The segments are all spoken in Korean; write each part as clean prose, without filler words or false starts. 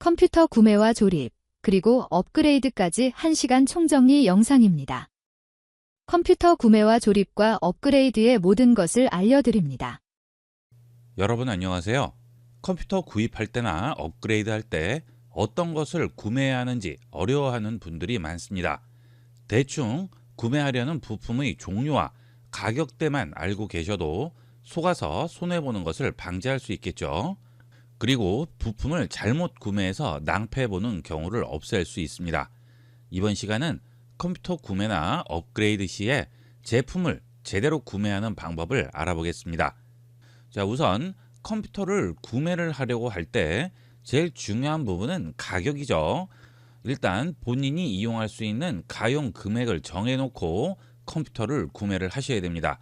컴퓨터 구매와 조립, 그리고 업그레이드까지 1시간 총정리 영상입니다. 컴퓨터 구매와 조립과 업그레이드의 모든 것을 알려드립니다. 여러분 안녕하세요. 컴퓨터 구입할 때나 업그레이드 할 때 어떤 것을 구매해야 하는지 어려워하는 분들이 많습니다. 대충 구매하려는 부품의 종류와 가격대만 알고 계셔도 속아서 손해보는 것을 방지할 수 있겠죠. 그리고 부품을 잘못 구매해서 낭패보는 경우를 없앨 수 있습니다. 이번 시간은 컴퓨터 구매나 업그레이드 시에 제품을 제대로 구매하는 방법을 알아보겠습니다. 자, 우선 컴퓨터를 구매를 하려고 할 때 제일 중요한 부분은 가격이죠. 일단 본인이 이용할 수 있는 가용 금액을 정해놓고 컴퓨터를 구매를 하셔야 됩니다.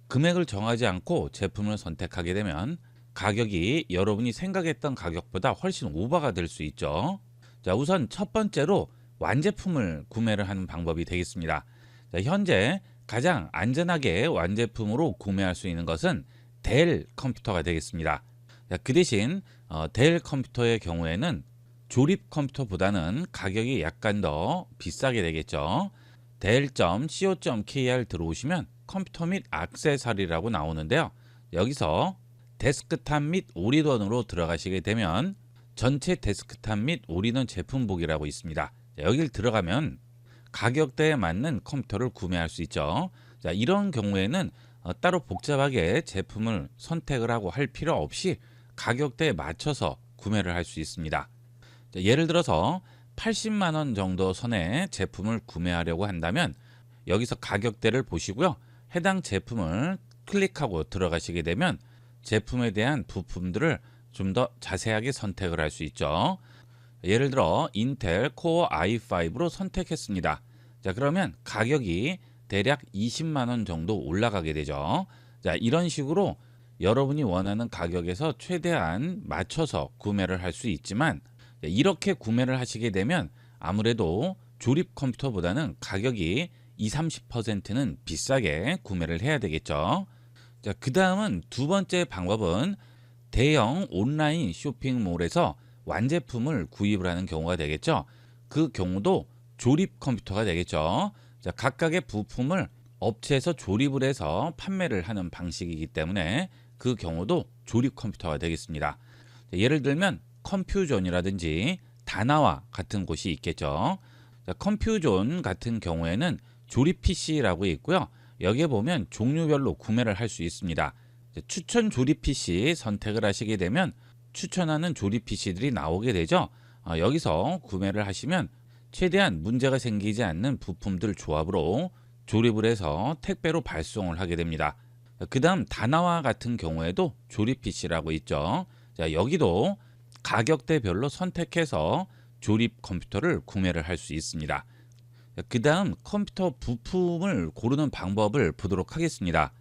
금액을 정하지 않고 제품을 선택하게 되면 가격이 여러분이 생각했던 가격보다 훨씬 오버가 될 수 있죠. 자, 우선 첫 번째로 완제품을 구매를 하는 방법이 되겠습니다. 자, 현재 가장 안전하게 완제품으로 구매할 수 있는 것은 델 컴퓨터가 되겠습니다. 자, 그 대신 델 컴퓨터의 경우에는 조립 컴퓨터보다는 가격이 약간 더 비싸게 되겠죠. 델.co.kr 들어오시면 컴퓨터 및 액세서리라고 나오는데요. 여기서 데스크탑 및 올인원으로 들어가시게 되면 전체 데스크탑 및 올인원 제품북이라고 있습니다. 자, 여길 들어가면 가격대에 맞는 컴퓨터를 구매할 수 있죠. 자, 이런 경우에는 따로 복잡하게 제품을 선택을 하고 할 필요 없이 가격대에 맞춰서 구매를 할 수 있습니다. 자, 예를 들어서 80만 원 정도 선의 제품을 구매하려고 한다면 여기서 가격대를 보시고요. 해당 제품을 클릭하고 들어가시게 되면 제품에 대한 부품들을 좀 더 자세하게 선택을 할 수 있죠. 예를 들어 인텔 코어 i5로 선택했습니다. 자, 그러면 가격이 대략 20만 원 정도 올라가게 되죠. 자, 이런 식으로 여러분이 원하는 가격에서 최대한 맞춰서 구매를 할 수 있지만 이렇게 구매를 하시게 되면 아무래도 조립 컴퓨터보다는 가격이 20-30%는 비싸게 구매를 해야 되겠죠. 자, 그 다음은 두 번째 방법은 대형 온라인 쇼핑몰에서 완제품을 구입을 하는 경우가 되겠죠. 그 경우도 조립 컴퓨터가 되겠죠. 자, 각각의 부품을 업체에서 조립을 해서 판매를 하는 방식이기 때문에 그 경우도 조립 컴퓨터가 되겠습니다. 자, 예를 들면 컴퓨존이라든지 다나와 같은 곳이 있겠죠. 자, 컴퓨존 같은 경우에는 조립 PC라고 있고요. 여기에 보면 종류별로 구매를 할 수 있습니다. 추천 조립 PC 선택을 하시게 되면 추천하는 조립 PC들이 나오게 되죠. 여기서 구매를 하시면 최대한 문제가 생기지 않는 부품들 조합으로 조립을 해서 택배로 발송을 하게 됩니다. 그 다음 다나와 같은 경우에도 조립 PC라고 있죠. 자, 여기도 가격대별로 선택해서 조립 컴퓨터를 구매를 할 수 있습니다. 그 다음 컴퓨터 부품을 고르는 방법을 보도록 하겠습니다.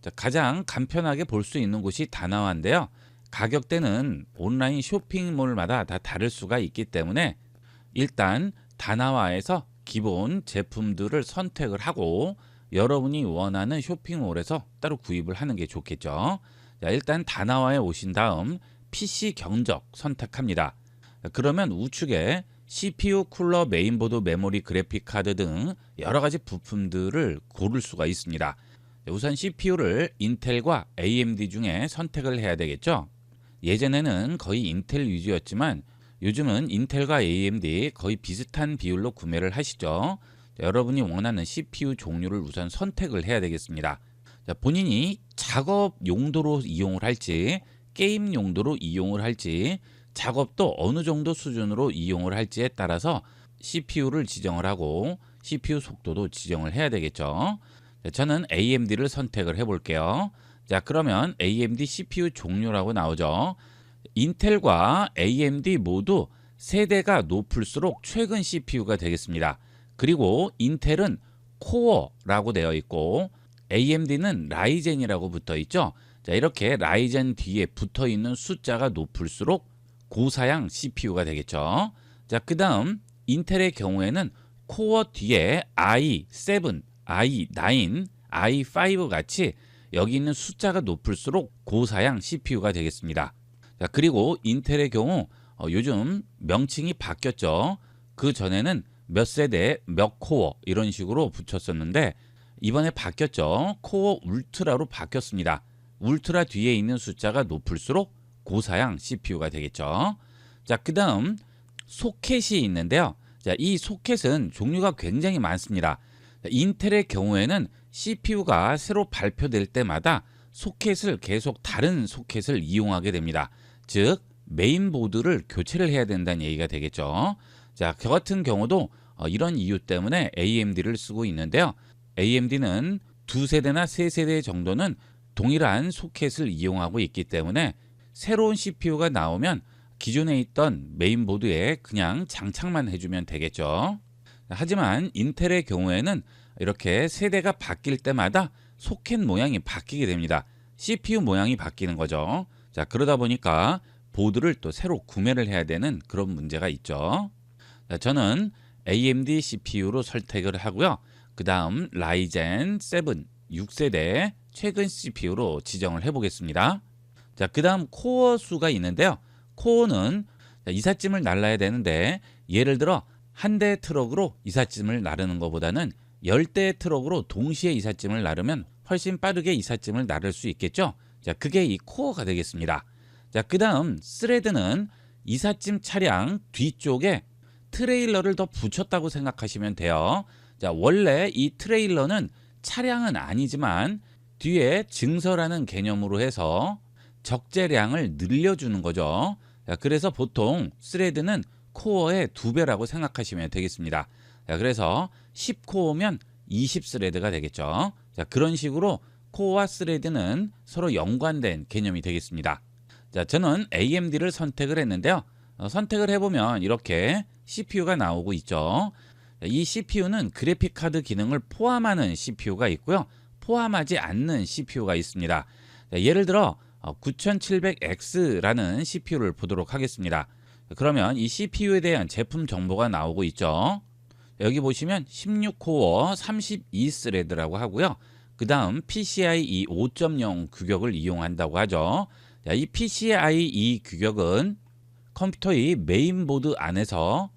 자, 가장 간편하게 볼 수 있는 곳이 다나와인데요. 가격대는 온라인 쇼핑몰마다 다 다를 수가 있기 때문에 일단 다나와에서 기본 제품들을 선택을 하고 여러분이 원하는 쇼핑몰에서 따로 구입을 하는 게 좋겠죠. 자, 일단 다나와에 오신 다음 PC 경적 선택합니다. 그러면 우측에 CPU, 쿨러, 메인보드, 메모리, 그래픽 카드 등 여러 가지 부품들을 고를 수가 있습니다. 우선 CPU를 인텔과 AMD 중에 선택을 해야 되겠죠. 예전에는 거의 인텔 위주였지만 요즘은 인텔과 AMD 거의 비슷한 비율로 구매를 하시죠. 여러분이 원하는 CPU 종류를 우선 선택을 해야 되겠습니다. 자, 본인이 작업 용도로 이용을 할지 게임 용도로 이용을 할지 작업도 어느 정도 수준으로 이용을 할지에 따라서 CPU를 지정을 하고 CPU 속도도 지정을 해야 되겠죠. 자, 저는 AMD를 선택을 해 볼게요. 자, 그러면 AMD CPU 종류라고 나오죠. 인텔과 AMD 모두 세대가 높을수록 최근 CPU가 되겠습니다. 그리고 인텔은 코어라고 되어 있고 AMD는 라이젠이라고 붙어 있죠. 자, 이렇게 라이젠 뒤에 붙어 있는 숫자가 높을수록 고사양 CPU가 되겠죠. 자, 그 다음 인텔의 경우에는 코어 뒤에 i7, i9, i5 같이 여기 있는 숫자가 높을수록 고사양 CPU가 되겠습니다. 자, 그리고 인텔의 경우 요즘 명칭이 바뀌었죠. 그 전에는 몇 세대, 몇 코어 이런 식으로 붙였었는데 이번에 바뀌었죠. 코어 울트라로 바뀌었습니다. 울트라 뒤에 있는 숫자가 높을수록 고사양 CPU가 되겠죠. 자, 그 다음 소켓이 있는데요. 자, 이 소켓은 종류가 굉장히 많습니다. 인텔의 경우에는 CPU가 새로 발표될 때마다 소켓을 계속 다른 소켓을 이용하게 됩니다. 즉 메인보드를 교체를 해야 된다는 얘기가 되겠죠. 자, 저 같은 경우도 이런 이유 때문에 AMD를 쓰고 있는데요. AMD는 2세대나 3세대 정도는 동일한 소켓을 이용하고 있기 때문에 새로운 CPU가 나오면 기존에 있던 메인보드에 그냥 장착만 해주면 되겠죠. 하지만 인텔의 경우에는 이렇게 세대가 바뀔 때마다 소켓 모양이 바뀌게 됩니다. CPU 모양이 바뀌는 거죠. 자, 그러다 보니까 보드를 또 새로 구매를 해야 되는 그런 문제가 있죠. 자, 저는 AMD CPU로 선택을 하고요. 그 다음 라이젠 7 6세대 최근 CPU로 지정을 해 보겠습니다. 자, 그 다음 코어 수가 있는데요. 코어는 이삿짐을 날라야 되는데 예를 들어 한 대의 트럭으로 이삿짐을 나르는 것보다는 10대의 트럭으로 동시에 이삿짐을 나르면 훨씬 빠르게 이삿짐을 나를 수 있겠죠. 자, 그게 이 코어가 되겠습니다. 자, 그 다음 스레드는 이삿짐 차량 뒤쪽에 트레일러를 더 붙였다고 생각하시면 돼요. 자, 원래 이 트레일러는 차량은 아니지만 뒤에 증서라는 개념으로 해서 적재량을 늘려주는 거죠. 자, 그래서 보통 스레드는 코어의 2배라고 생각하시면 되겠습니다. 자, 그래서 10코어면 20스레드가 되겠죠. 자, 그런 식으로 코어와 스레드는 서로 연관된 개념이 되겠습니다. 자, 저는 AMD를 선택을 했는데요. 선택을 해보면 이렇게 CPU가 나오고 있죠. 이 CPU는 그래픽카드 기능을 포함하는 CPU가 있고요. 포함하지 않는 CPU가 있습니다. 자, 예를 들어 9700X라는 CPU를 보도록 하겠습니다. 그러면 이 CPU에 대한 제품 정보가 나오고 있죠. 여기 보시면 16코어 32스레드라고 하고요. 그 다음 PCIe 5.0 규격을 이용한다고 하죠. 자, 이 PCIe 규격은 컴퓨터의 메인보드 안에서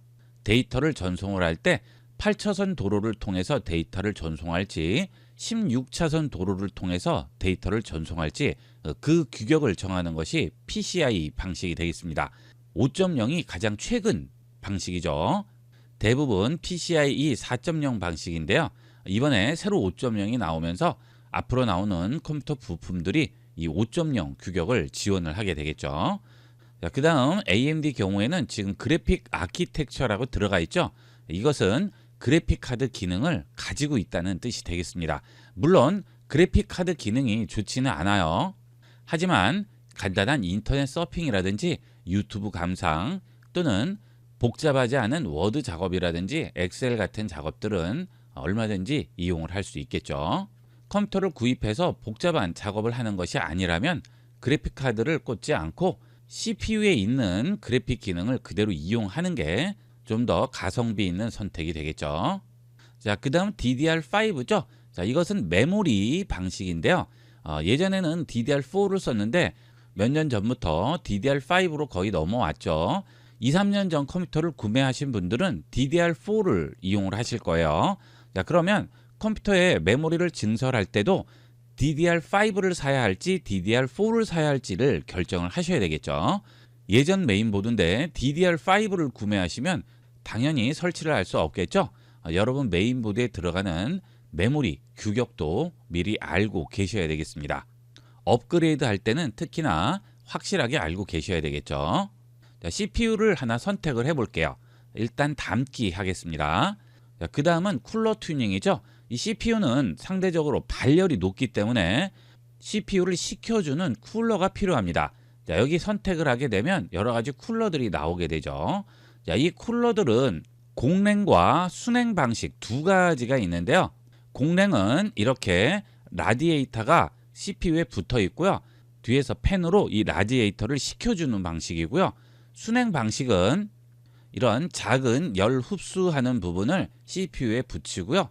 데이터를 전송을 할 때 8차선 도로를 통해서 데이터를 전송할지 16차선 도로를 통해서 데이터를 전송할지 그 규격을 정하는 것이 PCIe 방식이 되겠습니다. 5.0이 가장 최근 방식이죠. 대부분 PCIe 4.0 방식인데요. 이번에 새로 5.0이 나오면서 앞으로 나오는 컴퓨터 부품들이 이 5.0 규격을 지원을 하게 되겠죠. 자, 그 다음 AMD 경우에는 지금 그래픽 아키텍처라고 들어가 있죠. 이것은 그래픽 카드 기능을 가지고 있다는 뜻이 되겠습니다. 물론 그래픽 카드 기능이 좋지는 않아요. 하지만 간단한 인터넷 서핑이라든지 유튜브 감상 또는 복잡하지 않은 워드 작업이라든지 엑셀 같은 작업들은 얼마든지 이용을 할 수 있겠죠. 컴퓨터를 구입해서 복잡한 작업을 하는 것이 아니라면 그래픽 카드를 꽂지 않고 CPU에 있는 그래픽 기능을 그대로 이용하는 게 좀 더 가성비 있는 선택이 되겠죠. 자, 그 다음 DDR5죠. 자, 이것은 메모리 방식인데요. 예전에는 DDR4를 썼는데 몇 년 전부터 DDR5로 거의 넘어왔죠. 2, 3년 전 컴퓨터를 구매하신 분들은 DDR4를 이용을 하실 거예요. 자, 그러면 컴퓨터에 메모리를 증설할 때도 DDR5를 사야 할지 DDR4를 사야 할지를 결정을 하셔야 되겠죠. 예전 메인보드인데 DDR5를 구매하시면 당연히 설치를 할 수 없겠죠. 여러분 메인보드에 들어가는 메모리 규격도 미리 알고 계셔야 되겠습니다. 업그레이드 할 때는 특히나 확실하게 알고 계셔야 되겠죠. 자, CPU를 하나 선택을 해 볼게요. 일단 담기 하겠습니다. 그 다음은 쿨러 튜닝이죠. 이 CPU는 상대적으로 발열이 높기 때문에 CPU를 식혀주는 쿨러가 필요합니다. 자, 여기 선택을 하게 되면 여러 가지 쿨러들이 나오게 되죠. 자, 이 쿨러들은 공랭과 순행 방식 두 가지가 있는데요. 공랭은 이렇게 라디에이터가 CPU에 붙어 있고요. 뒤에서 팬으로 이 라디에이터를 식혀주는 방식이고요. 순행 방식은 이런 작은 열 흡수하는 부분을 CPU에 붙이고요.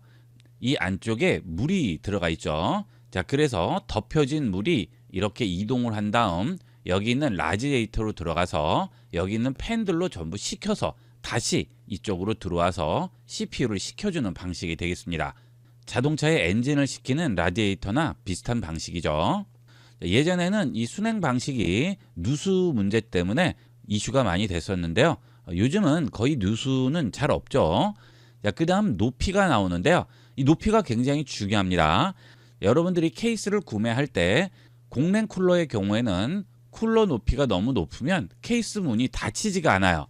이 안쪽에 물이 들어가 있죠. 자, 그래서 덮여진 물이 이렇게 이동을 한 다음 여기 있는 라지에이터로 들어가서 여기 있는 팬들로 전부 식혀서 다시 이쪽으로 들어와서 CPU를 식혀주는 방식이 되겠습니다. 자동차의 엔진을 식히는 라디에이터나 비슷한 방식이죠. 예전에는 이 순행 방식이 누수 문제 때문에 이슈가 많이 됐었는데요. 요즘은 거의 누수는 잘 없죠. 그 다음 높이가 나오는데요. 이 높이가 굉장히 중요합니다. 여러분들이 케이스를 구매할 때 공랭 쿨러의 경우에는 쿨러 높이가 너무 높으면 케이스 문이 닫히지가 않아요.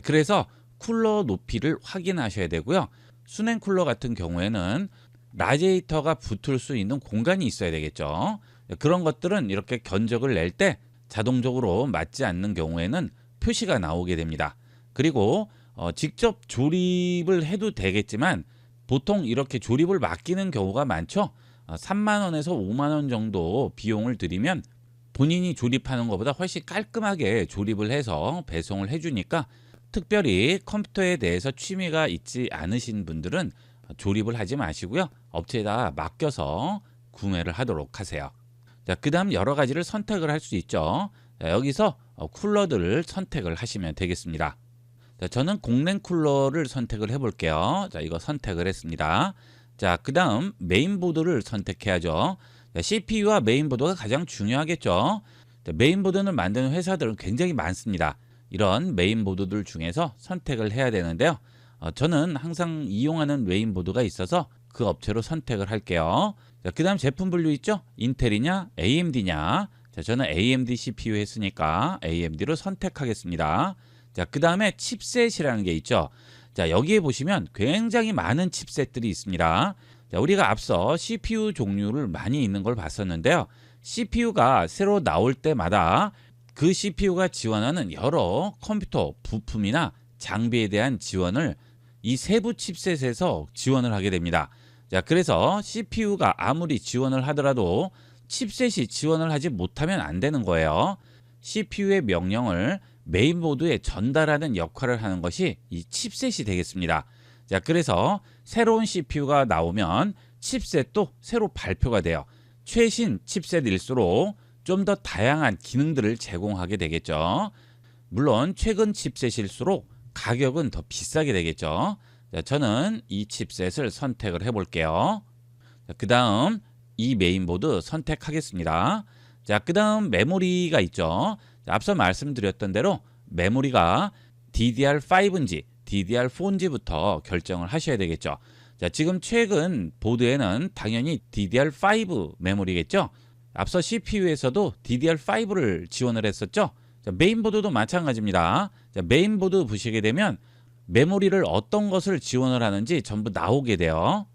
그래서 쿨러 높이를 확인하셔야 되고요. 순행 쿨러 같은 경우에는 라디에이터가 붙을 수 있는 공간이 있어야 되겠죠. 그런 것들은 이렇게 견적을 낼 때 자동적으로 맞지 않는 경우에는 표시가 나오게 됩니다. 그리고 직접 조립을 해도 되겠지만 보통 이렇게 조립을 맡기는 경우가 많죠. 3만 원에서 5만 원 정도 비용을 들이면 본인이 조립하는 것보다 훨씬 깔끔하게 조립을 해서 배송을 해주니까 특별히 컴퓨터에 대해서 취미가 있지 않으신 분들은 조립을 하지 마시고요. 업체에다 맡겨서 구매를 하도록 하세요. 자, 그 다음 여러 가지를 선택을 할 수 있죠. 자, 여기서 쿨러들을 선택을 하시면 되겠습니다. 자, 저는 공랭 쿨러를 선택을 해볼게요. 자, 이거 선택을 했습니다. 자, 그 다음 메인보드를 선택해야죠. 자, CPU와 메인보드가 가장 중요하겠죠. 자, 메인보드를 만드는 회사들은 굉장히 많습니다. 이런 메인보드들 중에서 선택을 해야 되는데요. 저는 항상 이용하는 메인보드가 있어서 그 업체로 선택을 할게요. 그 다음 제품 분류 있죠? 인텔이냐 AMD냐. 자, 저는 AMD CPU 했으니까 AMD로 선택하겠습니다. 자, 그 다음에 칩셋이라는 게 있죠. 자, 여기에 보시면 굉장히 많은 칩셋들이 있습니다. 자, 우리가 앞서 CPU 종류를 많이 있는 걸 봤었는데요. CPU가 새로 나올 때마다 그 CPU가 지원하는 여러 컴퓨터 부품이나 장비에 대한 지원을 이 세부 칩셋에서 지원을 하게 됩니다. 자, 그래서 CPU가 아무리 지원을 하더라도 칩셋이 지원을 하지 못하면 안 되는 거예요. CPU의 명령을 메인보드에 전달하는 역할을 하는 것이 이 칩셋이 되겠습니다. 자, 그래서 새로운 CPU가 나오면 칩셋도 새로 발표가 돼요. 최신 칩셋일수록 좀 더 다양한 기능들을 제공하게 되겠죠. 물론 최근 칩셋일수록 가격은 더 비싸게 되겠죠. 자, 저는 이 칩셋을 선택을 해볼게요. 그 다음 이 메인보드 선택하겠습니다. 자, 그 다음 메모리가 있죠. 자, 앞서 말씀드렸던 대로 메모리가 DDR5인지 DDR4인지부터 결정을 하셔야 되겠죠. 자, 지금 최근 보드에는 당연히 DDR5 메모리겠죠. 앞서 CPU에서도 DDR5를 지원을 했었죠. 자, 메인보드도 마찬가지입니다. 자, 메인보드 보시게 되면 메모리를 어떤 것을 지원을 하는지 전부 나오게 돼요.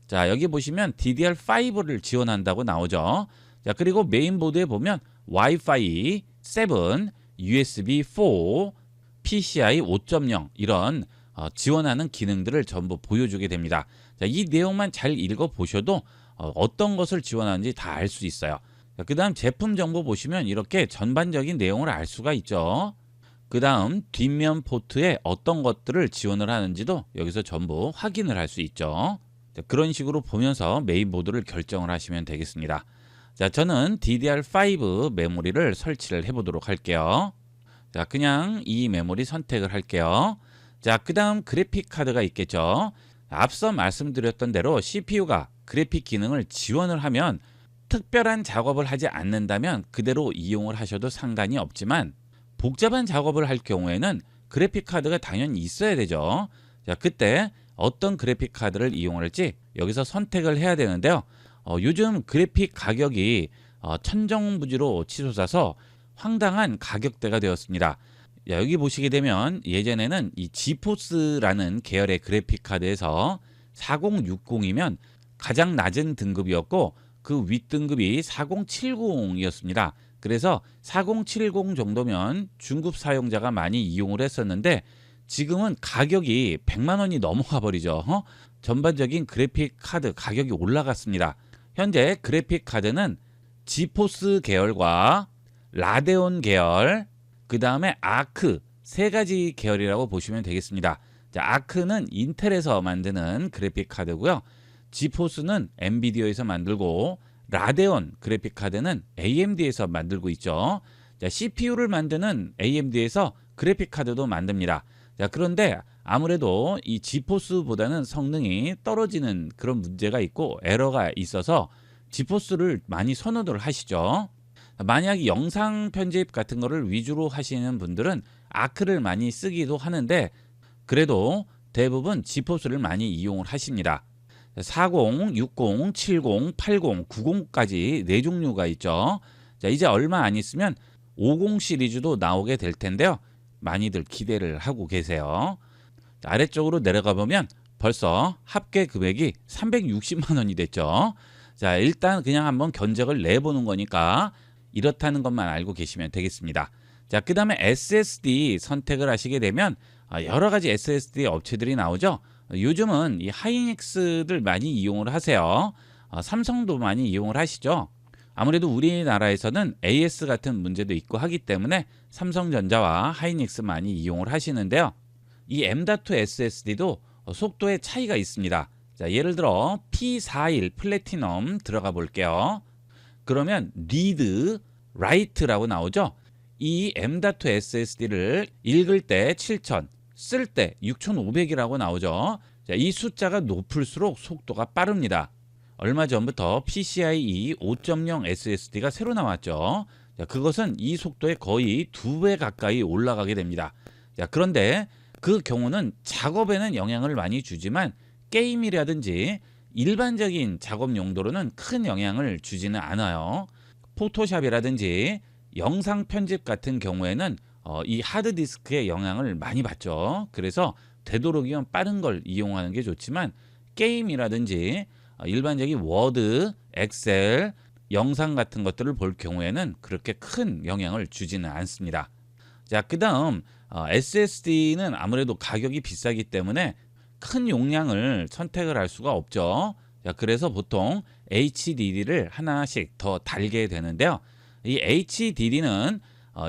자, 여기 보시면 DDR5를 지원한다고 나오죠. 자, 그리고 메인보드에 보면 Wi-Fi 7, USB 4, PCI 5.0 이런 지원하는 기능들을 전부 보여주게 됩니다. 자, 이 내용만 잘 읽어보셔도 어떤 것을 지원하는지 다 알 수 있어요. 그 다음 제품 정보 보시면 이렇게 전반적인 내용을 알 수가 있죠. 그 다음 뒷면 포트에 어떤 것들을 지원을 하는지도 여기서 전부 확인을 할 수 있죠. 자, 그런 식으로 보면서 메인보드를 결정을 하시면 되겠습니다. 자, 저는 DDR5 메모리를 설치를 해보도록 할게요. 자, 그냥 이 메모리 선택을 할게요. 자, 그 다음 그래픽 카드가 있겠죠. 앞서 말씀드렸던 대로 CPU가 그래픽 기능을 지원을 하면 특별한 작업을 하지 않는다면 그대로 이용을 하셔도 상관이 없지만 복잡한 작업을 할 경우에는 그래픽 카드가 당연히 있어야 되죠. 자, 그때 어떤 그래픽 카드를 이용할지 여기서 선택을 해야 되는데요. 요즘 그래픽 가격이 천정부지로 치솟아서 황당한 가격대가 되었습니다. 여기 보시게 되면 예전에는 이 지포스라는 계열의 그래픽 카드에서 4060이면 가장 낮은 등급이었고 그 윗등급이 4070이었습니다. 그래서 4070 정도면 중급 사용자가 많이 이용을 했었는데 지금은 가격이 100만 원이 넘어가 버리죠. 전반적인 그래픽 카드 가격이 올라갔습니다. 현재 그래픽 카드는 지포스 계열과 라데온 계열, 그 다음에 아크 세 가지 계열이라고 보시면 되겠습니다. 자, 아크는 인텔에서 만드는 그래픽 카드고요. 지포스는 엔비디아에서 만들고 라데온 그래픽 카드는 AMD에서 만들고 있죠. 자, CPU를 만드는 AMD에서 그래픽 카드도 만듭니다. 자, 그런데 아무래도 이 지포스보다는 성능이 떨어지는 그런 문제가 있고 에러가 있어서 지포스를 많이 선호를 하시죠. 만약 영상 편집 같은 거를 위주로 하시는 분들은 아크를 많이 쓰기도 하는데 그래도 대부분 지포스를 많이 이용을 하십니다. 40, 60, 70, 80, 90까지 네 종류가 있죠. 자, 이제 얼마 안 있으면 50 시리즈도 나오게 될 텐데요. 많이들 기대를 하고 계세요. 자, 아래쪽으로 내려가 보면 벌써 합계 금액이 360만 원이 됐죠. 자, 일단 그냥 한번 견적을 내보는 거니까 이렇다는 것만 알고 계시면 되겠습니다. 자, 그 다음에 SSD 선택을 하시게 되면 여러 가지 SSD 업체들이 나오죠. 요즘은 이 하이닉스들 많이 이용을 하세요. 삼성도 많이 이용을 하시죠. 아무래도 우리나라에서는 AS 같은 문제도 있고 하기 때문에 삼성전자와 하이닉스 많이 이용을 하시는데요. 이 M.2 SSD도 속도의 차이가 있습니다. 자, 예를 들어 P41 플래티넘 들어가 볼게요. 그러면 리드, 라이트라고 나오죠. 이 M.2 SSD를 읽을 때 7000, 쓸 때 6500이라고 나오죠. 자, 이 숫자가 높을수록 속도가 빠릅니다. 얼마 전부터 PCIe 5.0 SSD가 새로 나왔죠. 자, 그것은 이 속도에 거의 2배 가까이 올라가게 됩니다. 자, 그런데 그 경우는 작업에는 영향을 많이 주지만 게임이라든지 일반적인 작업 용도로는 큰 영향을 주지는 않아요. 포토샵이라든지 영상 편집 같은 경우에는 이 하드디스크의 영향을 많이 받죠. 그래서 되도록이면 빠른 걸 이용하는 게 좋지만 게임이라든지 일반적인 워드, 엑셀, 영상 같은 것들을 볼 경우에는 그렇게 큰 영향을 주지는 않습니다. 자, 그 다음 SSD는 아무래도 가격이 비싸기 때문에 큰 용량을 선택을 할 수가 없죠. 자, 그래서 보통 HDD를 하나씩 더 달게 되는데요. 이 HDD는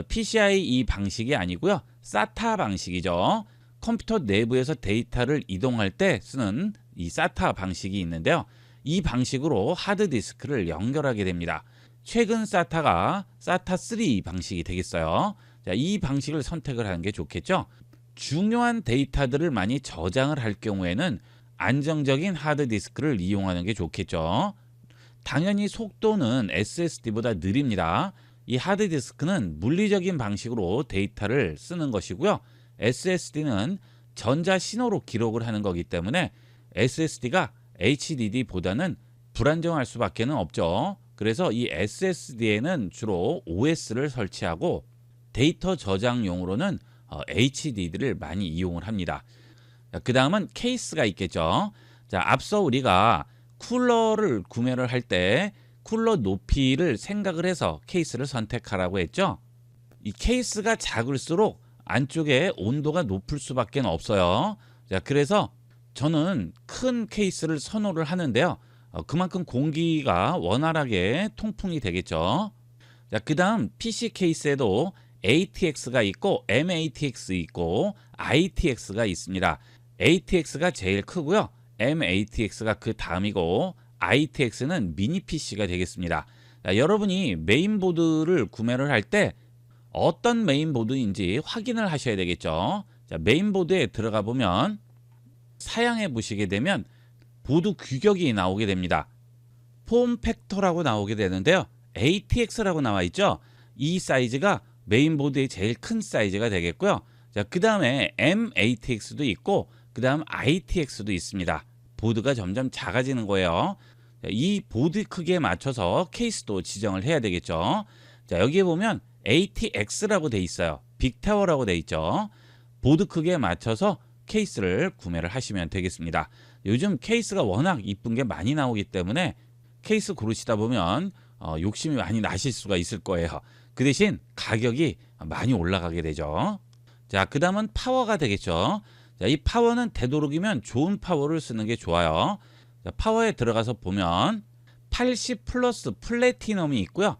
PCIe 방식이 아니고요. SATA 방식이죠. 컴퓨터 내부에서 데이터를 이동할 때 쓰는 이 SATA 방식이 있는데요. 이 방식으로 하드디스크를 연결하게 됩니다. 최근 SATA가 SATA3 방식이 되겠어요. 자, 이 방식을 선택을 하는 게 좋겠죠. 중요한 데이터들을 많이 저장을 할 경우에는 안정적인 하드디스크를 이용하는 게 좋겠죠. 당연히 속도는 SSD보다 느립니다. 이 하드디스크는 물리적인 방식으로 데이터를 쓰는 것이고요. SSD는 전자 신호로 기록을 하는 거기 때문에 SSD가 HDD보다는 불안정할 수밖에 없죠. 그래서 이 SSD에는 주로 OS를 설치하고 데이터 저장용으로는 HDD를 많이 이용을 합니다. 그 다음은 케이스가 있겠죠. 자, 앞서 우리가 쿨러를 구매를 할 때 쿨러 높이를 생각을 해서 케이스를 선택하라고 했죠. 이 케이스가 작을수록 안쪽에 온도가 높을 수밖에 없어요. 자, 그래서 저는 큰 케이스를 선호를 하는데요. 그만큼 공기가 원활하게 통풍이 되겠죠. 자, 그 다음 PC 케이스에도 ATX가 있고 MATX 있고 ITX가 있습니다. ATX가 제일 크고요. MATX가 그 다음이고 ITX는 미니 PC가 되겠습니다. 자, 여러분이 메인보드를 구매를 할 때 어떤 메인보드인지 확인을 하셔야 되겠죠. 자, 메인보드에 들어가 보면 사양해 보시게 되면 보드 규격이 나오게 됩니다. 폼 팩터라고 나오게 되는데요. ATX라고 나와 있죠. 이 사이즈가 메인보드의 제일 큰 사이즈가 되겠고요. 자, 그 다음에 MATX도 있고 그 다음 ITX도 있습니다. 보드가 점점 작아지는 거예요. 자, 이 보드 크기에 맞춰서 케이스도 지정을 해야 되겠죠. 자, 여기에 보면 ATX라고 돼 있어요. 빅타워라고 돼 있죠. 보드 크기에 맞춰서 케이스를 구매를 하시면 되겠습니다. 요즘 케이스가 워낙 이쁜 게 많이 나오기 때문에 케이스 고르시다 보면 욕심이 많이 나실 수가 있을 거예요. 그 대신 가격이 많이 올라가게 되죠. 자, 그 다음은 파워가 되겠죠. 자, 이 파워는 되도록이면 좋은 파워를 쓰는 게 좋아요. 자, 파워에 들어가서 보면 80 플러스 플래티넘이 있고요.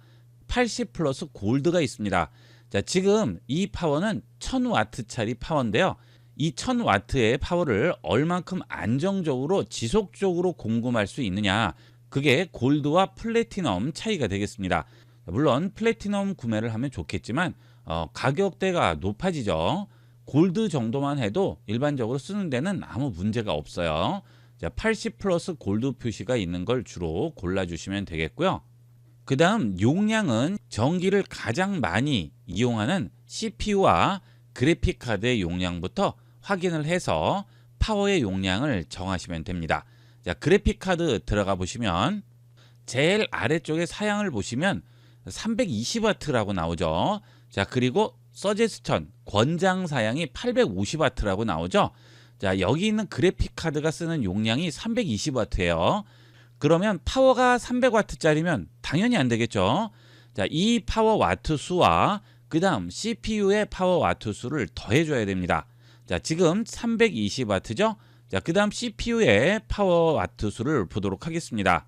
80 플러스 골드가 있습니다. 자, 지금 이 파워는 1000와트짜리 파워인데요. 이 1000와트의 파워를 얼만큼 안정적으로 지속적으로 공급할 수 있느냐, 그게 골드와 플래티넘 차이가 되겠습니다. 물론 플래티넘 구매를 하면 좋겠지만 가격대가 높아지죠. 골드 정도만 해도 일반적으로 쓰는 데는 아무 문제가 없어요. 자, 80 플러스 골드 표시가 있는 걸 주로 골라주시면 되겠고요. 그 다음 용량은 전기를 가장 많이 이용하는 CPU와 그래픽카드의 용량부터 확인을 해서 파워의 용량을 정하시면 됩니다. 자, 그래픽카드 들어가 보시면 제일 아래쪽에 사양을 보시면 320W라고 나오죠. 자, 그리고 서제스천 권장 사양이 850W라고 나오죠. 자, 여기 있는 그래픽 카드가 쓰는 용량이 320W예요. 그러면 파워가 300W짜리면 당연히 안 되겠죠. 자, 이 파워 와트 수와 그다음 CPU의 파워 와트 수를 더해 줘야 됩니다. 자, 지금 320W죠. 자, 그다음 CPU의 파워 와트 수를 보도록 하겠습니다.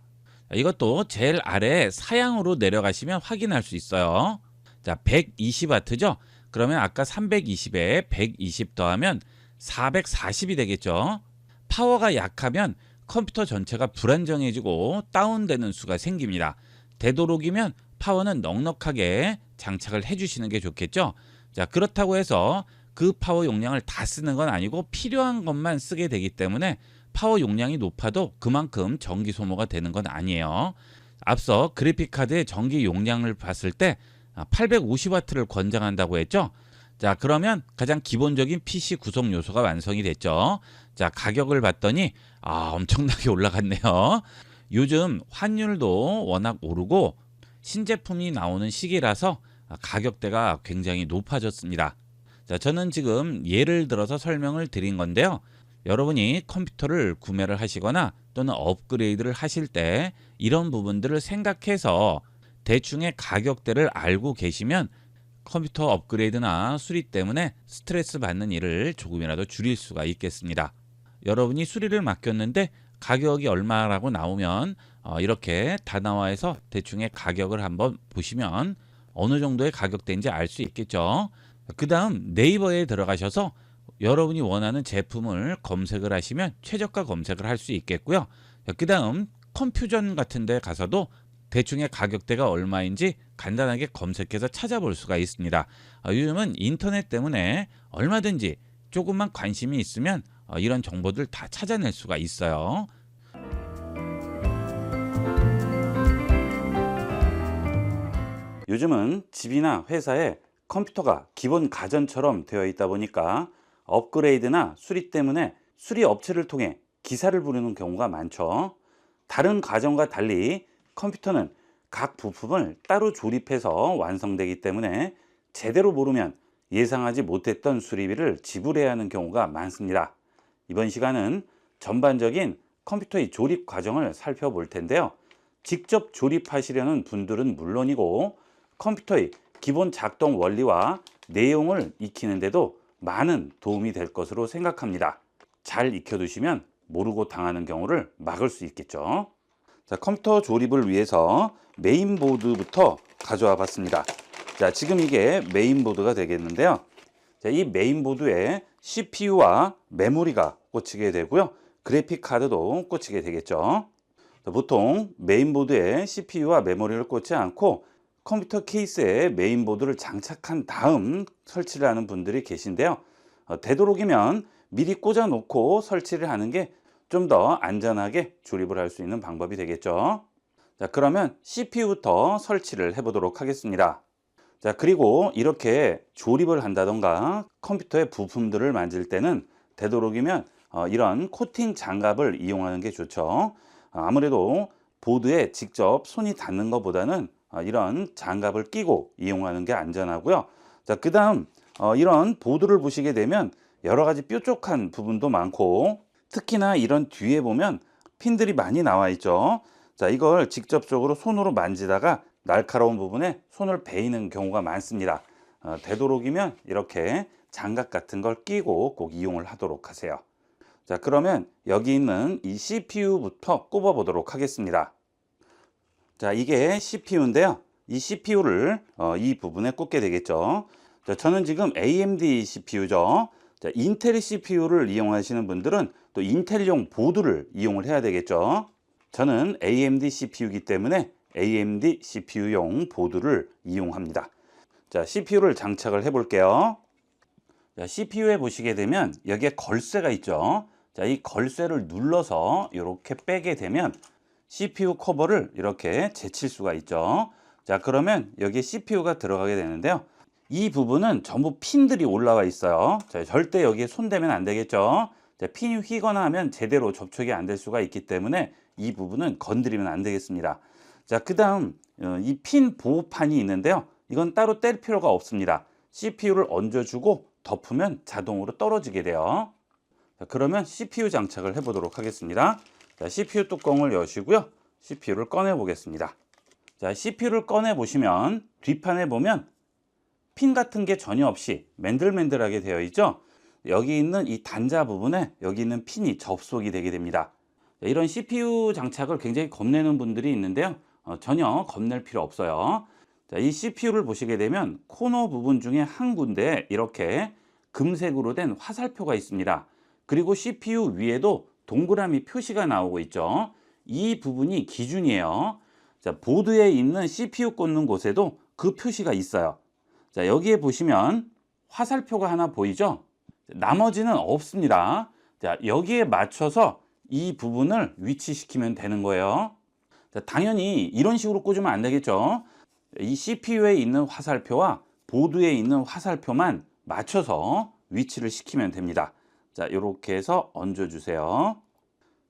자, 이것도 제일 아래 사양으로 내려가시면 확인할 수 있어요. 자, 120W죠. 그러면 아까 320에 120 더하면 440이 되겠죠. 파워가 약하면 컴퓨터 전체가 불안정해지고 다운되는 수가 생깁니다. 되도록이면 파워는 넉넉하게 장착을 해주시는 게 좋겠죠. 자, 그렇다고 해서 그 파워 용량을 다 쓰는 건 아니고 필요한 것만 쓰게 되기 때문에 파워 용량이 높아도 그만큼 전기 소모가 되는 건 아니에요. 앞서 그래픽카드의 전기 용량을 봤을 때 850W를 권장한다고 했죠. 자, 그러면 가장 기본적인 PC 구성 요소가 완성이 됐죠. 자, 가격을 봤더니 엄청나게 올라갔네요. 요즘 환율도 워낙 오르고 신제품이 나오는 시기라서 가격대가 굉장히 높아졌습니다. 자, 저는 지금 예를 들어서 설명을 드린 건데요. 여러분이 컴퓨터를 구매를 하시거나 또는 업그레이드를 하실 때 이런 부분들을 생각해서 대충의 가격대를 알고 계시면 컴퓨터 업그레이드나 수리 때문에 스트레스 받는 일을 조금이라도 줄일 수가 있겠습니다. 여러분이 수리를 맡겼는데 가격이 얼마라고 나오면 이렇게 다나와에서 대충의 가격을 한번 보시면 어느 정도의 가격대인지 알 수 있겠죠. 그 다음 네이버에 들어가셔서 여러분이 원하는 제품을 검색을 하시면 최저가 검색을 할 수 있겠고요. 그 다음 컴퓨전 같은 데 가서도 대충의 가격대가 얼마인지 간단하게 검색해서 찾아볼 수가 있습니다. 요즘은 인터넷 때문에 얼마든지 조금만 관심이 있으면 이런 정보들 다 찾아낼 수가 있어요. 요즘은 집이나 회사에 컴퓨터가 기본 가전처럼 되어 있다 보니까 업그레이드나 수리 때문에 수리 업체를 통해 기사를 부르는 경우가 많죠. 다른 가전과 달리 컴퓨터는 각 부품을 따로 조립해서 완성되기 때문에 제대로 모르면 예상하지 못했던 수리비를 지불해야 하는 경우가 많습니다. 이번 시간은 전반적인 컴퓨터의 조립 과정을 살펴볼 텐데요. 직접 조립하시려는 분들은 물론이고 컴퓨터의 기본 작동 원리와 내용을 익히는데도 많은 도움이 될 것으로 생각합니다. 잘 익혀두시면 모르고 당하는 경우를 막을 수 있겠죠. 자, 컴퓨터 조립을 위해서 메인보드부터 가져와 봤습니다. 자, 지금 이게 메인보드가 되겠는데요. 자, 이 메인보드에 CPU와 메모리가 꽂히게 되고요. 그래픽 카드도 꽂히게 되겠죠. 자, 보통 메인보드에 CPU와 메모리를 꽂지 않고 컴퓨터 케이스에 메인보드를 장착한 다음 설치를 하는 분들이 계신데요. 되도록이면 미리 꽂아 놓고 설치를 하는 게 좀 더 안전하게 조립을 할 수 있는 방법이 되겠죠. 자, 그러면 CPU부터 설치를 해 보도록 하겠습니다. 자, 그리고 이렇게 조립을 한다던가 컴퓨터의 부품들을 만질 때는 되도록이면 이런 코팅 장갑을 이용하는 게 좋죠. 아무래도 보드에 직접 손이 닿는 것보다는 이런 장갑을 끼고 이용하는 게 안전하고요. 자, 그 다음 이런 보드를 보시게 되면 여러 가지 뾰족한 부분도 많고 특히나 이런 뒤에 보면 핀들이 많이 나와 있죠. 자, 이걸 직접적으로 손으로 만지다가 날카로운 부분에 손을 베이는 경우가 많습니다. 되도록이면 이렇게 장갑 같은 걸 끼고 꼭 이용을 하도록 하세요. 자, 그러면 여기 있는 이 CPU부터 꼽아 보도록 하겠습니다. 자, 이게 CPU인데요. 이 CPU를 이 부분에 꽂게 되겠죠. 자, 저는 지금 AMD CPU죠. 자, 인텔 CPU를 이용하시는 분들은 또 인텔용 보드를 이용을 해야 되겠죠. 저는 AMD CPU이기 때문에 AMD CPU용 보드를 이용합니다. 자, CPU를 장착을 해 볼게요. 자, CPU에 보시게 되면 여기에 걸쇠가 있죠. 자, 이 걸쇠를 눌러서 이렇게 빼게 되면 CPU 커버를 이렇게 제칠 수가 있죠. 자, 그러면 여기에 CPU가 들어가게 되는데요. 이 부분은 전부 핀들이 올라와 있어요. 자, 절대 여기에 손대면 안 되겠죠. 자, 핀이 휘거나 하면 제대로 접촉이 안 될 수가 있기 때문에 이 부분은 건드리면 안 되겠습니다. 자, 그 다음 이 핀 보호판이 있는데요. 이건 따로 뗄 필요가 없습니다. CPU를 얹어주고 덮으면 자동으로 떨어지게 돼요. 자, 그러면 CPU 장착을 해 보도록 하겠습니다. 자, CPU 뚜껑을 여시고요. CPU를 꺼내 보겠습니다. 자, CPU를 꺼내 보시면 뒷판에 보면 핀 같은 게 전혀 없이 맨들맨들하게 되어 있죠. 여기 있는 이 단자 부분에 여기 있는 핀이 접속이 되게 됩니다. 자, 이런 CPU 장착을 굉장히 겁내는 분들이 있는데요. 전혀 겁낼 필요 없어요. 자, 이 CPU를 보시게 되면 코너 부분 중에 한 군데에 이렇게 금색으로 된 화살표가 있습니다. 그리고 CPU 위에도 동그라미 표시가 나오고 있죠. 이 부분이 기준이에요. 자, 보드에 있는 CPU 꽂는 곳에도 그 표시가 있어요. 자, 여기에 보시면 화살표가 하나 보이죠? 나머지는 없습니다. 자, 여기에 맞춰서 이 부분을 위치시키면 되는 거예요. 자, 당연히 이런 식으로 꽂으면 안 되겠죠. 이 CPU에 있는 화살표와 보드에 있는 화살표만 맞춰서 위치를 시키면 됩니다. 자, 이렇게 해서 얹어주세요.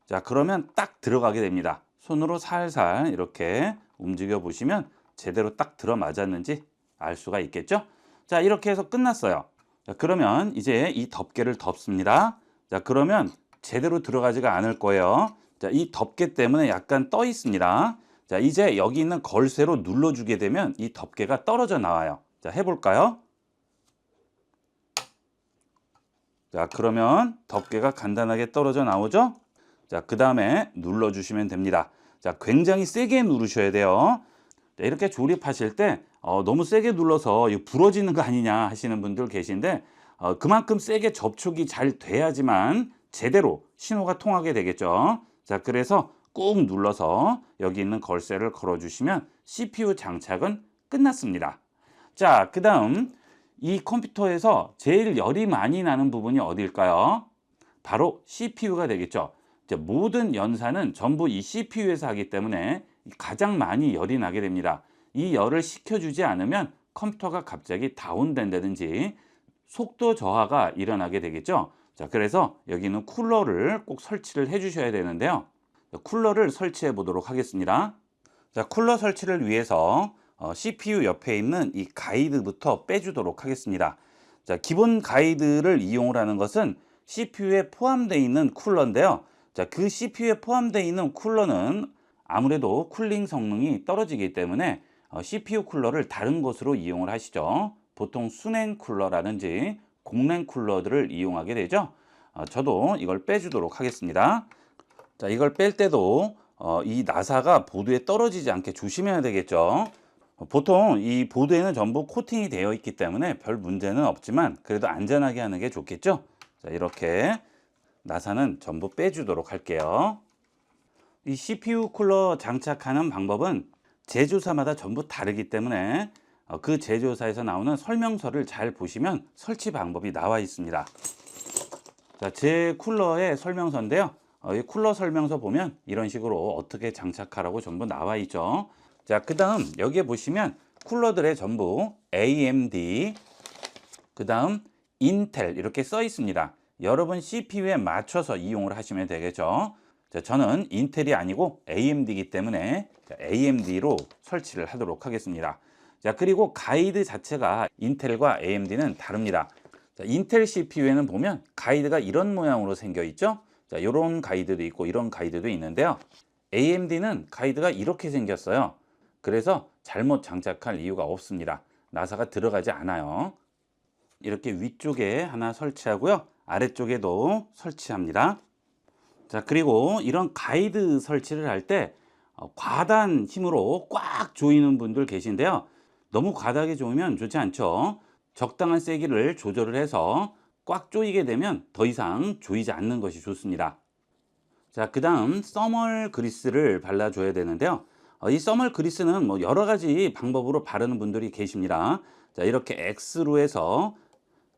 자, 그러면 딱 들어가게 됩니다. 손으로 살살 이렇게 움직여 보시면 제대로 딱 들어맞았는지 알 수가 있겠죠? 자, 이렇게 해서 끝났어요. 자, 그러면 이제 이 덮개를 덮습니다. 자, 그러면 제대로 들어가지가 않을 거예요. 자, 이 덮개 때문에 약간 떠 있습니다. 자, 이제 여기 있는 걸쇠로 눌러주게 되면 이 덮개가 떨어져 나와요. 자, 해볼까요? 자, 그러면 덮개가 간단하게 떨어져 나오죠? 자, 그 다음에 눌러주시면 됩니다. 자, 굉장히 세게 누르셔야 돼요. 자, 이렇게 조립하실 때 너무 세게 눌러서 이거 부러지는 거 아니냐 하시는 분들 계신데 그만큼 세게 접촉이 잘 돼야지만 제대로 신호가 통하게 되겠죠. 자, 그래서 꾹 눌러서 여기 있는 걸쇠를 걸어주시면 CPU 장착은 끝났습니다. 자, 그 다음 이 컴퓨터에서 제일 열이 많이 나는 부분이 어디일까요? 바로 CPU가 되겠죠. 이제 모든 연산은 전부 이 CPU에서 하기 때문에 가장 많이 열이 나게 됩니다. 이 열을 식혀주지 않으면 컴퓨터가 갑자기 다운된다든지 속도 저하가 일어나게 되겠죠. 자, 그래서 여기는 쿨러를 꼭 설치를 해 주셔야 되는데요. 쿨러를 설치해 보도록 하겠습니다. 자, 쿨러 설치를 위해서 CPU 옆에 있는 이 가이드부터 빼주도록 하겠습니다. 자, 기본 가이드를 이용을 하는 것은 CPU에 포함되어 있는 쿨러인데요. 자, 그 CPU에 포함되어 있는 쿨러는 아무래도 쿨링 성능이 떨어지기 때문에 CPU 쿨러를 다른 것으로 이용을 하시죠. 보통 수냉 쿨러라든지 공냉 쿨러들을 이용하게 되죠. 저도 이걸 빼주도록 하겠습니다. 자, 이걸 뺄 때도 이 나사가 보드에 떨어지지 않게 조심해야 되겠죠. 보통 이 보드에는 전부 코팅이 되어 있기 때문에 별 문제는 없지만 그래도 안전하게 하는 게 좋겠죠. 자, 이렇게 나사는 전부 빼주도록 할게요. 이 CPU 쿨러 장착하는 방법은 제조사마다 전부 다르기 때문에 그 제조사에서 나오는 설명서를 잘 보시면 설치 방법이 나와 있습니다. 자, 제 쿨러의 설명서인데요. 이 쿨러 설명서 보면 이런 식으로 어떻게 장착하라고 전부 나와 있죠. 자, 그 다음 여기에 보시면 쿨러들의 전부 AMD, 그 다음 인텔 이렇게 써 있습니다. 여러분 CPU에 맞춰서 이용을 하시면 되겠죠. 자, 저는 인텔이 아니고 AMD이기 때문에 AMD로 설치를 하도록 하겠습니다. 자, 그리고 가이드 자체가 인텔과 AMD는 다릅니다. 자, 인텔 CPU에는 보면 가이드가 이런 모양으로 생겨 있죠. 자, 이런 가이드도 있고 이런 가이드도 있는데요. AMD는 가이드가 이렇게 생겼어요. 그래서 잘못 장착할 이유가 없습니다. 나사가 들어가지 않아요. 이렇게 위쪽에 하나 설치하고요. 아래쪽에도 설치합니다. 자, 그리고 이런 가이드 설치를 할 때 과다한 힘으로 꽉 조이는 분들 계신데요. 너무 과다하게 조이면 좋지 않죠. 적당한 세기를 조절을 해서 꽉 조이게 되면 더 이상 조이지 않는 것이 좋습니다. 자, 그 다음 써멀 그리스를 발라줘야 되는데요. 이 써멀 그리스는 뭐 여러 가지 방법으로 바르는 분들이 계십니다. 자, 이렇게 X로 해서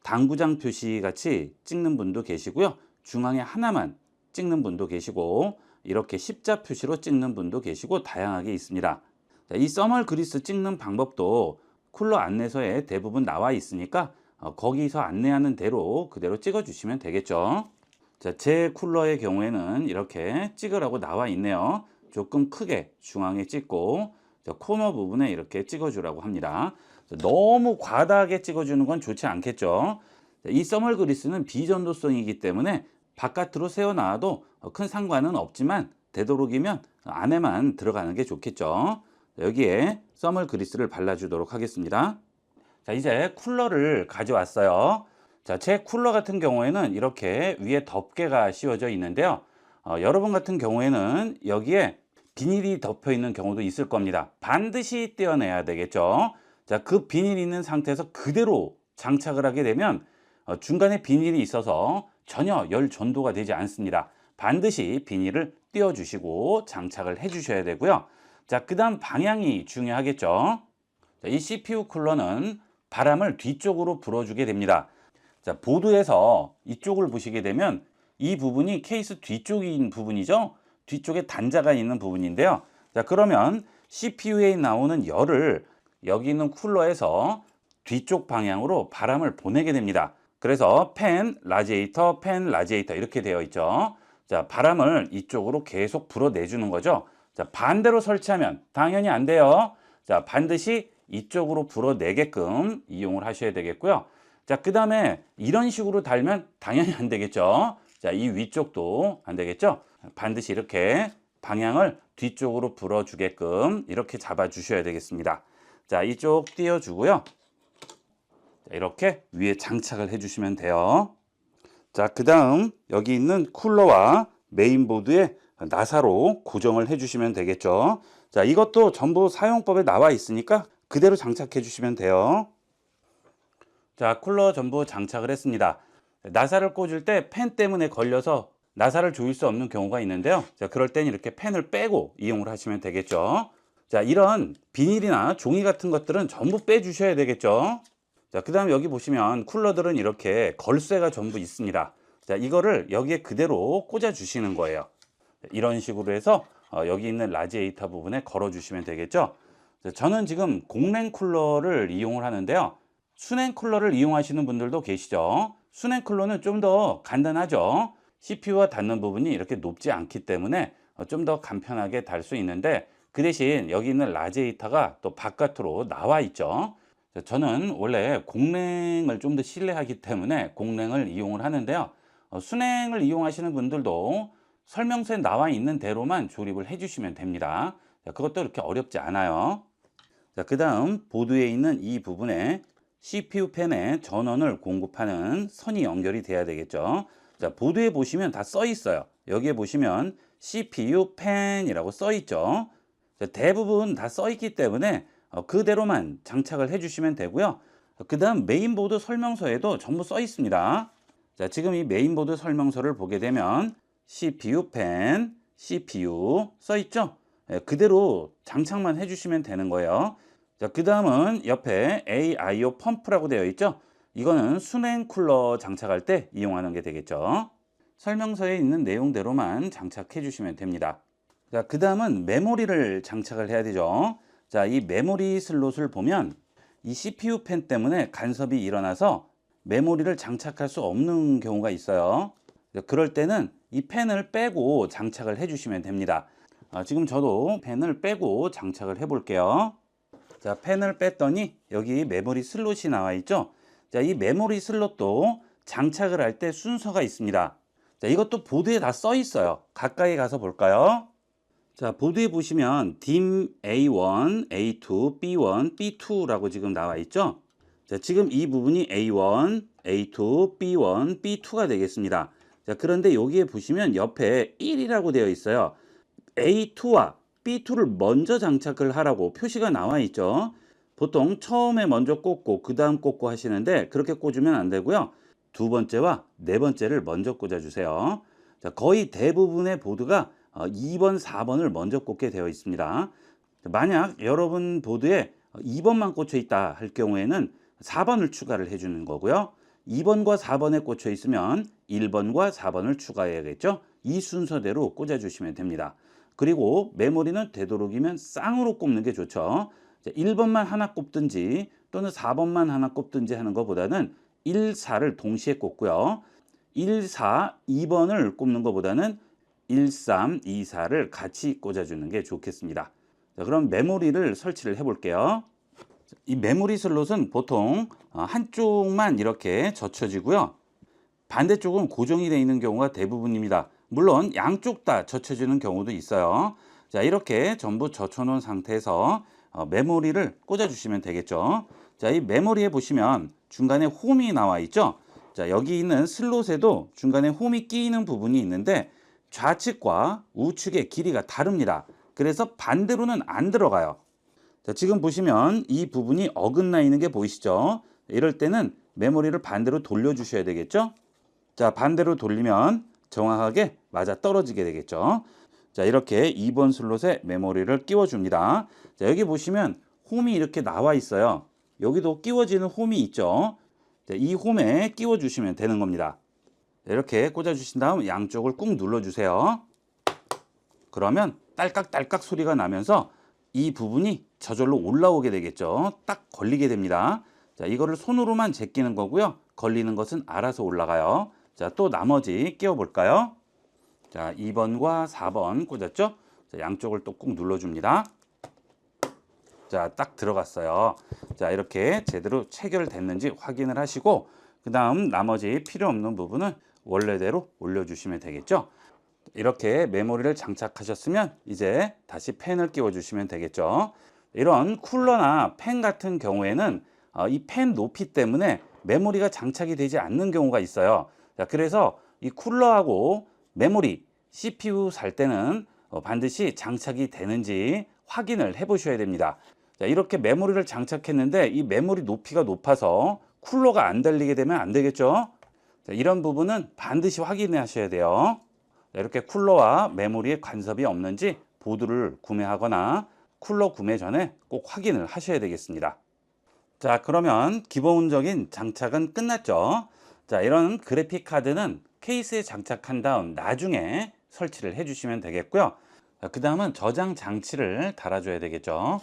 당구장 표시 같이 찍는 분도 계시고요. 중앙에 하나만 찍는 분도 계시고, 이렇게 십자 표시로 찍는 분도 계시고, 다양하게 있습니다. 자, 이 써멀 그리스 찍는 방법도 쿨러 안내서에 대부분 나와 있으니까 거기서 안내하는 대로 그대로 찍어 주시면 되겠죠. 자, 제 쿨러의 경우에는 이렇게 찍으라고 나와 있네요. 조금 크게 중앙에 찍고, 자, 코너 부분에 이렇게 찍어 주라고 합니다. 자, 너무 과다하게 찍어 주는 건 좋지 않겠죠. 자, 이 써멀 그리스는 비전도성이기 때문에 바깥으로 세워 놔도 큰 상관은 없지만 되도록이면 안에만 들어가는 게 좋겠죠. 자, 여기에 써멀 그리스를 발라주도록 하겠습니다. 자, 이제 쿨러를 가져왔어요. 자, 제 쿨러 같은 경우에는 이렇게 위에 덮개가 씌워져 있는데요. 여러분 같은 경우에는 여기에 비닐이 덮여 있는 경우도 있을 겁니다. 반드시 떼어내야 되겠죠. 자, 그 비닐이 있는 상태에서 그대로 장착을 하게 되면 중간에 비닐이 있어서 전혀 열 전도가 되지 않습니다. 반드시 비닐을 떼어 주시고 장착을 해 주셔야 되고요. 자, 그 다음 방향이 중요하겠죠. 자, 이 CPU 쿨러는 바람을 뒤쪽으로 불어주게 됩니다. 자, 보드에서 이쪽을 보시게 되면 이 부분이 케이스 뒤쪽인 부분이죠. 뒤쪽에 단자가 있는 부분인데요. 자, 그러면 CPU에 나오는 열을 여기 있는 쿨러에서 뒤쪽 방향으로 바람을 보내게 됩니다. 그래서 팬, 라지에이터, 팬, 라지에이터 이렇게 되어 있죠. 자, 바람을 이쪽으로 계속 불어내주는 거죠. 자, 반대로 설치하면 당연히 안 돼요. 자, 반드시 이쪽으로 불어내게끔 이용을 하셔야 되겠고요. 자, 그 다음에 이런 식으로 달면 당연히 안 되겠죠. 자, 이 위쪽도 안 되겠죠. 반드시 이렇게 방향을 뒤쪽으로 불어주게끔 이렇게 잡아 주셔야 되겠습니다. 자, 이쪽 띄워주고요. 자, 이렇게 위에 장착을 해 주시면 돼요. 자, 그 다음 여기 있는 쿨러와 메인보드에 나사로 고정을 해 주시면 되겠죠. 자, 이것도 전부 사용법에 나와 있으니까 그대로 장착해 주시면 돼요. 자, 쿨러 전부 장착을 했습니다. 나사를 꽂을 때 팬 때문에 걸려서 나사를 조일 수 없는 경우가 있는데요. 자, 그럴 땐 이렇게 팬을 빼고 이용을 하시면 되겠죠. 자, 이런 비닐이나 종이 같은 것들은 전부 빼 주셔야 되겠죠. 자, 그 다음 여기 보시면 쿨러들은 이렇게 걸쇠가 전부 있습니다. 자, 이거를 여기에 그대로 꽂아 주시는 거예요. 이런 식으로 해서 여기 있는 라지에이터 부분에 걸어 주시면 되겠죠. 자, 저는 지금 공랭 쿨러를 이용을 하는데요. 순행 쿨러를 이용하시는 분들도 계시죠. 순행 쿨러는 좀 더 간단하죠. CPU와 닿는 부분이 이렇게 높지 않기 때문에 좀 더 간편하게 달 수 있는데, 그 대신 여기 있는 라지에이터가 또 바깥으로 나와 있죠. 저는 원래 공랭을 좀 더 신뢰하기 때문에 공랭을 이용을 하는데요. 순행을 이용하시는 분들도 설명서에 나와 있는 대로만 조립을 해주시면 됩니다. 그것도 이렇게 어렵지 않아요. 그 다음 보드에 있는 이 부분에 CPU 팬에 전원을 공급하는 선이 연결이 돼야 되겠죠. 자, 보드에 보시면 다 써 있어요. 여기에 보시면 CPU 팬이라고 써 있죠. 자, 대부분 다 써 있기 때문에 그대로만 장착을 해주시면 되고요. 그 다음 메인보드 설명서에도 전부 써 있습니다. 자, 지금 이 메인보드 설명서를 보게 되면 CPU 팬, CPU 써 있죠. 그대로 장착만 해주시면 되는 거예요. 자, 그 다음은 옆에 AIO 펌프라고 되어 있죠. 이거는 순행 쿨러 장착할 때 이용하는 게 되겠죠. 설명서에 있는 내용대로만 장착해 주시면 됩니다. 자, 그 다음은 메모리를 장착을 해야 되죠. 자, 이 메모리 슬롯을 보면 이 CPU 팬 때문에 간섭이 일어나서 메모리를 장착할 수 없는 경우가 있어요. 그럴 때는 이 팬을 빼고 장착을 해 주시면 됩니다. 지금 저도 팬을 빼고 장착을 해 볼게요. 자, 팬을 뺐더니 여기 메모리 슬롯이 나와 있죠. 자, 이 메모리 슬롯도 장착을 할 때 순서가 있습니다. 자, 이것도 보드에 다 써 있어요. 가까이 가서 볼까요? 자, 보드에 보시면 DIMM A1, A2, B1, B2라고 지금 나와 있죠. 자, 지금 이 부분이 A1, A2, B1, B2가 되겠습니다. 자, 그런데 여기에 보시면 옆에 1이라고 되어 있어요. A2와 B2를 먼저 장착을 하라고 표시가 나와 있죠. 보통 처음에 먼저 꽂고 그 다음 꽂고 하시는데 그렇게 꽂으면 안 되고요. 두 번째와 네 번째를 먼저 꽂아 주세요. 자, 거의 대부분의 보드가 2번, 4번을 먼저 꽂게 되어 있습니다. 만약 여러분 보드에 2번만 꽂혀 있다 할 경우에는 4번을 추가를 해주는 거고요. 2번과 4번에 꽂혀 있으면 1번과 4번을 추가해야겠죠. 이 순서대로 꽂아주시면 됩니다. 그리고 메모리는 되도록이면 쌍으로 꼽는 게 좋죠. 1번만 하나 꼽든지 또는 4번만 하나 꼽든지 하는 것보다는 1, 4를 동시에 꼽고요. 1, 4, 2번을 꼽는 것보다는 1, 3, 2, 4를 같이 꽂아주는 게 좋겠습니다. 자, 그럼 메모리를 설치를 해 볼게요. 이 메모리 슬롯은 보통 한쪽만 이렇게 젖혀지고요. 반대쪽은 고정이 되어 있는 경우가 대부분입니다. 물론 양쪽 다 젖혀지는 경우도 있어요. 자, 이렇게 전부 젖혀 놓은 상태에서 메모리를 꽂아 주시면 되겠죠. 자, 이 메모리에 보시면 중간에 홈이 나와 있죠. 자, 여기 있는 슬롯에도 중간에 홈이 끼이는 부분이 있는데 좌측과 우측의 길이가 다릅니다. 그래서 반대로는 안 들어가요. 자, 지금 보시면 이 부분이 어긋나 있는 게 보이시죠? 이럴 때는 메모리를 반대로 돌려 주셔야 되겠죠? 자, 반대로 돌리면 정확하게 맞아 떨어지게 되겠죠? 자, 이렇게 2번 슬롯에 메모리를 끼워 줍니다. 자, 여기 보시면 홈이 이렇게 나와 있어요. 여기도 끼워지는 홈이 있죠? 자, 이 홈에 끼워 주시면 되는 겁니다. 이렇게 꽂아 주신 다음 양쪽을 꾹 눌러 주세요. 그러면 딸깍딸깍 소리가 나면서 이 부분이 저절로 올라오게 되겠죠. 딱 걸리게 됩니다. 자, 이거를 손으로만 제끼는 거고요. 걸리는 것은 알아서 올라가요. 자, 또 나머지 끼워 볼까요? 자, 2번과 4번 꽂았죠? 자, 양쪽을 또 꾹 눌러줍니다. 자, 딱 들어갔어요. 자, 이렇게 제대로 체결됐는지 확인을 하시고 그 다음 나머지 필요 없는 부분은 원래대로 올려주시면 되겠죠? 이렇게 메모리를 장착하셨으면 이제 다시 펜을 끼워 주시면 되겠죠. 이런 쿨러나 펜 같은 경우에는 이 펜 높이 때문에 메모리가 장착이 되지 않는 경우가 있어요. 자, 그래서 이 쿨러하고 메모리, CPU 살 때는 반드시 장착이 되는지 확인을 해 보셔야 됩니다. 자, 이렇게 메모리를 장착했는데 이 메모리 높이가 높아서 쿨러가 안 달리게 되면 안 되겠죠. 자, 이런 부분은 반드시 확인해 하셔야 돼요. 이렇게 쿨러와 메모리에 간섭이 없는지 보드를 구매하거나 쿨러 구매 전에 꼭 확인을 하셔야 되겠습니다. 자, 그러면 기본적인 장착은 끝났죠. 자, 이런 그래픽 카드는 케이스에 장착한 다음 나중에 설치를 해주시면 되겠고요. 그 다음은 저장 장치를 달아줘야 되겠죠.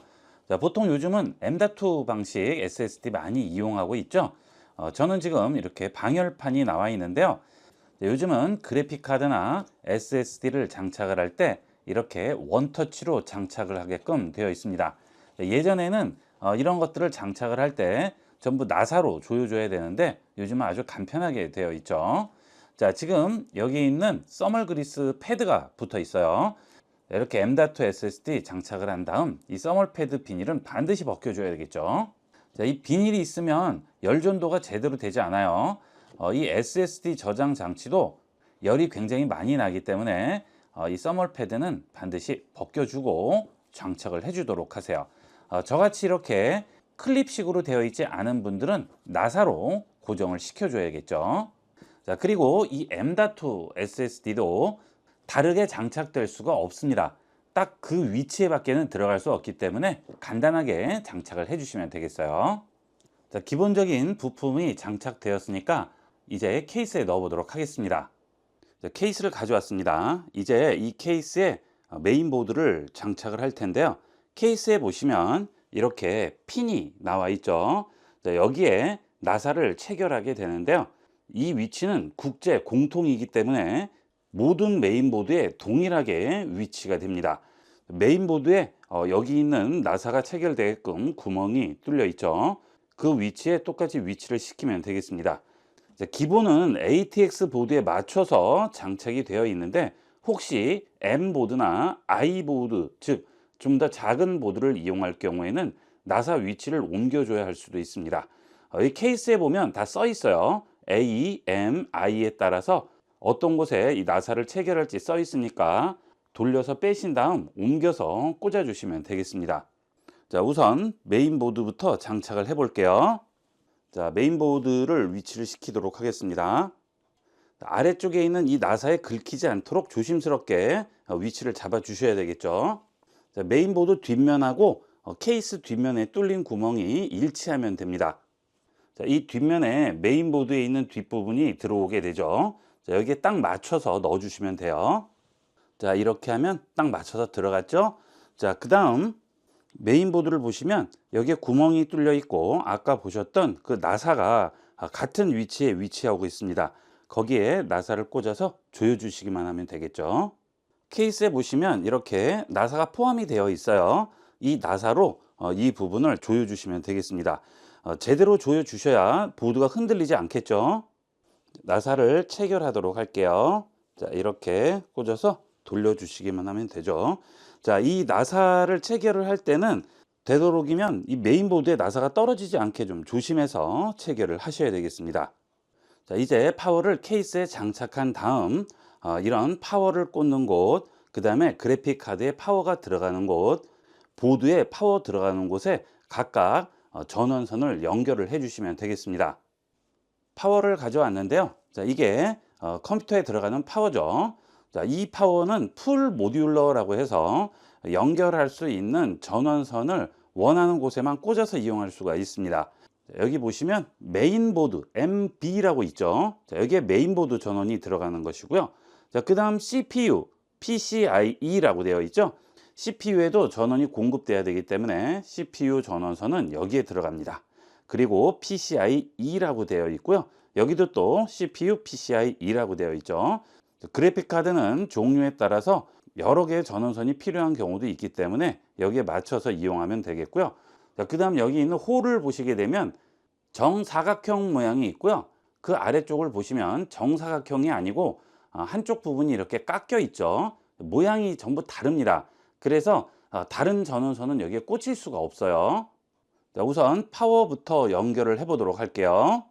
자, 보통 요즘은 M.2 방식 SSD 많이 이용하고 있죠. 저는 지금 이렇게 방열판이 나와 있는데요. 요즘은 그래픽 카드나 SSD를 장착을 할 때 이렇게 원터치로 장착을 하게끔 되어 있습니다. 예전에는 이런 것들을 장착을 할 때 전부 나사로 조여줘야 되는데 요즘은 아주 간편하게 되어 있죠. 자, 지금 여기 있는 써멀 그리스 패드가 붙어 있어요. 이렇게 M.2 SSD 장착을 한 다음 이 써멀 패드 비닐은 반드시 벗겨줘야 되겠죠. 자, 이 비닐이 있으면 열 전도가 제대로 되지 않아요. 이 SSD 저장 장치도 열이 굉장히 많이 나기 때문에 이 써멀 패드는 반드시 벗겨주고 장착을 해주도록 하세요. 저같이 이렇게 클립식으로 되어 있지 않은 분들은 나사로 고정을 시켜줘야겠죠. 자, 그리고 이 M.2 SSD도 다르게 장착될 수가 없습니다. 딱 그 위치에 밖에는 들어갈 수 없기 때문에 간단하게 장착을 해주시면 되겠어요. 자, 기본적인 부품이 장착되었으니까 이제 케이스에 넣어 보도록 하겠습니다. 자, 케이스를 가져왔습니다. 이제 이 케이스에 메인보드를 장착을 할 텐데요. 케이스에 보시면 이렇게 핀이 나와 있죠. 자, 여기에 나사를 체결하게 되는데요. 이 위치는 국제 공통이기 때문에 모든 메인보드에 동일하게 위치가 됩니다. 메인보드에 여기 있는 나사가 체결되게끔 구멍이 뚫려 있죠. 그 위치에 똑같이 위치를 시키면 되겠습니다. 자, 기본은 ATX 보드에 맞춰서 장착이 되어 있는데 혹시 M 보드나 I 보드, 즉 좀 더 작은 보드를 이용할 경우에는 나사 위치를 옮겨줘야 할 수도 있습니다. 이 케이스에 보면 다 써 있어요. A, M, I에 따라서 어떤 곳에 이 나사를 체결할지 써 있으니까 돌려서 빼신 다음 옮겨서 꽂아 주시면 되겠습니다. 자, 우선 메인보드부터 장착을 해 볼게요. 자, 메인보드를 위치를 시키도록 하겠습니다. 아래쪽에 있는 이 나사에 긁히지 않도록 조심스럽게 위치를 잡아 주셔야 되겠죠. 자, 메인보드 뒷면하고 케이스 뒷면에 뚫린 구멍이 일치하면 됩니다. 자, 이 뒷면에 메인보드에 있는 뒷부분이 들어오게 되죠. 자, 여기에 딱 맞춰서 넣어주시면 돼요. 자, 이렇게 하면 딱 맞춰서 들어갔죠. 자, 그 다음 메인보드를 보시면 여기에 구멍이 뚫려 있고 아까 보셨던 그 나사가 같은 위치에 위치하고 있습니다. 거기에 나사를 꽂아서 조여주시기만 하면 되겠죠. 케이스에 보시면 이렇게 나사가 포함이 되어 있어요. 이 나사로 이 부분을 조여주시면 되겠습니다. 제대로 조여주셔야 보드가 흔들리지 않겠죠. 나사를 체결하도록 할게요. 자, 이렇게 꽂아서 돌려주시기만 하면 되죠. 자, 이 나사를 체결을 할 때는 되도록이면 이 메인보드에 나사가 떨어지지 않게 좀 조심해서 체결을 하셔야 되겠습니다. 자, 이제 파워를 케이스에 장착한 다음 이런 파워를 꽂는 곳, 그 다음에 그래픽 카드에 파워가 들어가는 곳, 보드에 파워 들어가는 곳에 각각 전원선을 연결을 해 주시면 되겠습니다. 파워를 가져왔는데요. 자, 이게 컴퓨터에 들어가는 파워죠. 자, 이 파워는 풀 모듈러라고 해서 연결할 수 있는 전원선을 원하는 곳에만 꽂아서 이용할 수가 있습니다. 자, 여기 보시면 메인보드 MB라고 있죠. 자, 여기에 메인보드 전원이 들어가는 것이고요. 자, 그 다음 CPU, PCIe라고 되어 있죠. CPU에도 전원이 공급돼야 되기 때문에 CPU 전원선은 여기에 들어갑니다. 그리고 PCIe라고 되어 있고요. 여기도 또 CPU, PCIe라고 되어 있죠. 그래픽 카드는 종류에 따라서 여러 개의 전원선이 필요한 경우도 있기 때문에 여기에 맞춰서 이용하면 되겠고요. 그 다음 여기 있는 홀을 보시게 되면 정사각형 모양이 있고요. 그 아래쪽을 보시면 정사각형이 아니고 한쪽 부분이 이렇게 깎여 있죠. 모양이 전부 다릅니다. 그래서 다른 전원선은 여기에 꽂힐 수가 없어요. 자, 우선 파워부터 연결을 해 보도록 할게요.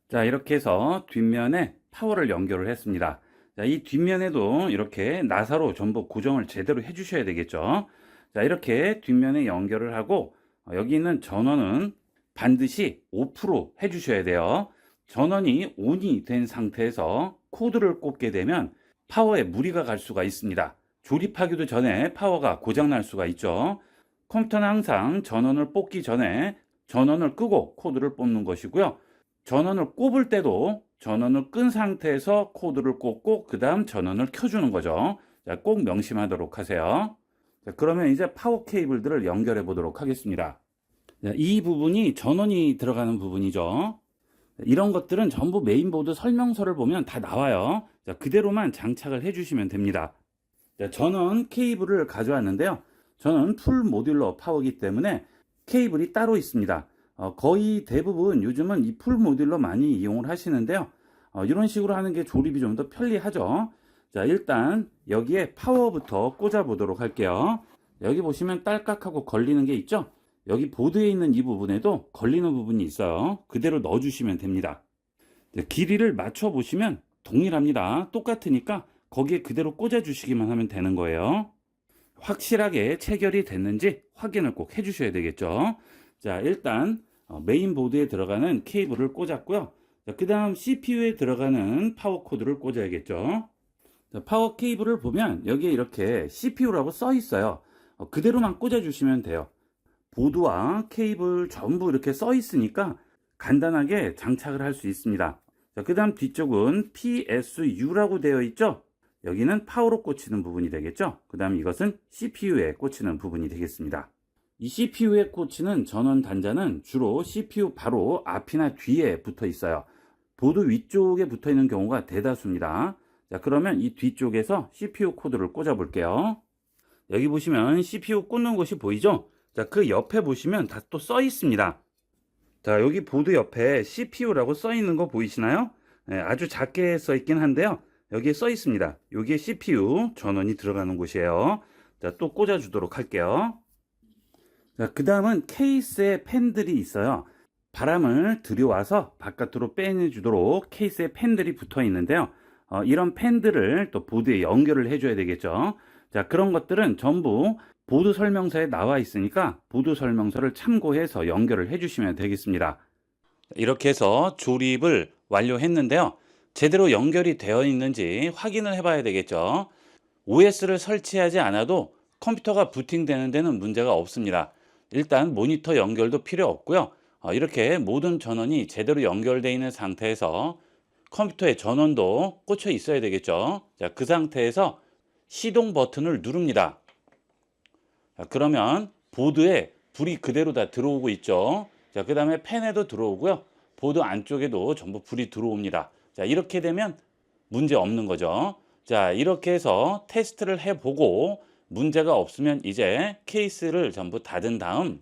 자, 이렇게 해서 뒷면에 파워를 연결을 했습니다. 자, 이 뒷면에도 이렇게 나사로 전부 고정을 제대로 해 주셔야 되겠죠. 자, 이렇게 뒷면에 연결을 하고 여기 있는 전원은 반드시 오프로 해 주셔야 돼요. 전원이 ON이 된 상태에서 코드를 꽂게 되면 파워에 무리가 갈 수가 있습니다. 조립하기도 전에 파워가 고장 날 수가 있죠. 컴퓨터는 항상 전원을 뽑기 전에 전원을 끄고 코드를 뽑는 것이고요. 전원을 꼽을 때도 전원을 끈 상태에서 코드를 꽂고 그 다음 전원을 켜주는 거죠. 자, 꼭 명심하도록 하세요. 자, 그러면 이제 파워 케이블들을 연결해 보도록 하겠습니다. 자, 이 부분이 전원이 들어가는 부분이죠. 이런 것들은 전부 메인보드 설명서를 보면 다 나와요. 자, 그대로만 장착을 해주시면 됩니다. 자, 전원 케이블을 가져왔는데요. 저는 풀 모듈러 파워이기 때문에 케이블이 따로 있습니다. 거의 대부분 요즘은 이 풀 모듈러 많이 이용을 하시는데요. 이런 식으로 하는 게 조립이 좀 더 편리하죠. 자, 일단 여기에 파워부터 꽂아 보도록 할게요. 여기 보시면 딸깍하고 걸리는 게 있죠. 여기 보드에 있는 이 부분에도 걸리는 부분이 있어요. 그대로 넣어 주시면 됩니다. 길이를 맞춰 보시면 동일합니다. 똑같으니까 거기에 그대로 꽂아 주시기만 하면 되는 거예요. 확실하게 체결이 됐는지 확인을 꼭 해 주셔야 되겠죠. 자, 일단 메인보드에 들어가는 케이블을 꽂았고요. 그 다음 CPU에 들어가는 파워 코드를 꽂아야겠죠. 자, 파워 케이블을 보면 여기에 이렇게 CPU라고 써 있어요. 그대로만 꽂아 주시면 돼요. 보드와 케이블 전부 이렇게 써 있으니까 간단하게 장착을 할 수 있습니다. 자, 그 다음 뒤쪽은 PSU라고 되어 있죠. 여기는 파워로 꽂히는 부분이 되겠죠. 그 다음 이것은 CPU에 꽂히는 부분이 되겠습니다. 이 CPU에 꽂히는 전원 단자는 주로 CPU 바로 앞이나 뒤에 붙어 있어요. 보드 위쪽에 붙어 있는 경우가 대다수입니다. 자, 그러면 이 뒤쪽에서 CPU 코드를 꽂아 볼게요. 여기 보시면 CPU 꽂는 곳이 보이죠? 자, 그 옆에 보시면 다 또 써 있습니다. 자, 여기 보드 옆에 CPU라고 써 있는 거 보이시나요? 네, 아주 작게 써 있긴 한데요. 여기에 써 있습니다. 여기에 CPU 전원이 들어가는 곳이에요. 자, 또 꽂아 주도록 할게요. 자, 그 다음은 케이스에 팬들이 있어요. 바람을 들여와서 바깥으로 빼내주도록 케이스에 팬들이 붙어 있는데요. 이런 팬들을 또 보드에 연결을 해줘야 되겠죠. 자, 그런 것들은 전부 보드 설명서에 나와 있으니까 보드 설명서를 참고해서 연결을 해주시면 되겠습니다. 이렇게 해서 조립을 완료했는데요. 제대로 연결이 되어 있는지 확인을 해봐야 되겠죠. OS를 설치하지 않아도 컴퓨터가 부팅되는 데는 문제가 없습니다. 일단 모니터 연결도 필요 없고요. 이렇게 모든 전원이 제대로 연결되어 있는 상태에서 컴퓨터의 전원도 꽂혀 있어야 되겠죠. 자, 그 상태에서 시동 버튼을 누릅니다. 자, 그러면 보드에 불이 그대로 다 들어오고 있죠. 자, 그 다음에 팬에도 들어오고요. 보드 안쪽에도 전부 불이 들어옵니다. 자, 이렇게 되면 문제 없는 거죠. 자, 이렇게 해서 테스트를 해보고 문제가 없으면 이제 케이스를 전부 닫은 다음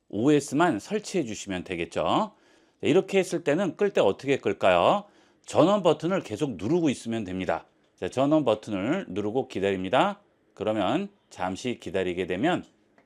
OS만 설치해 주시면 되겠죠. 자, 이렇게 했을 때는 끌 때 어떻게 끌까요? 전원 버튼을 계속 누르고 있으면 됩니다. 자, 전원 버튼을 누르고 기다립니다. 그러면 잠시 기다리게 되면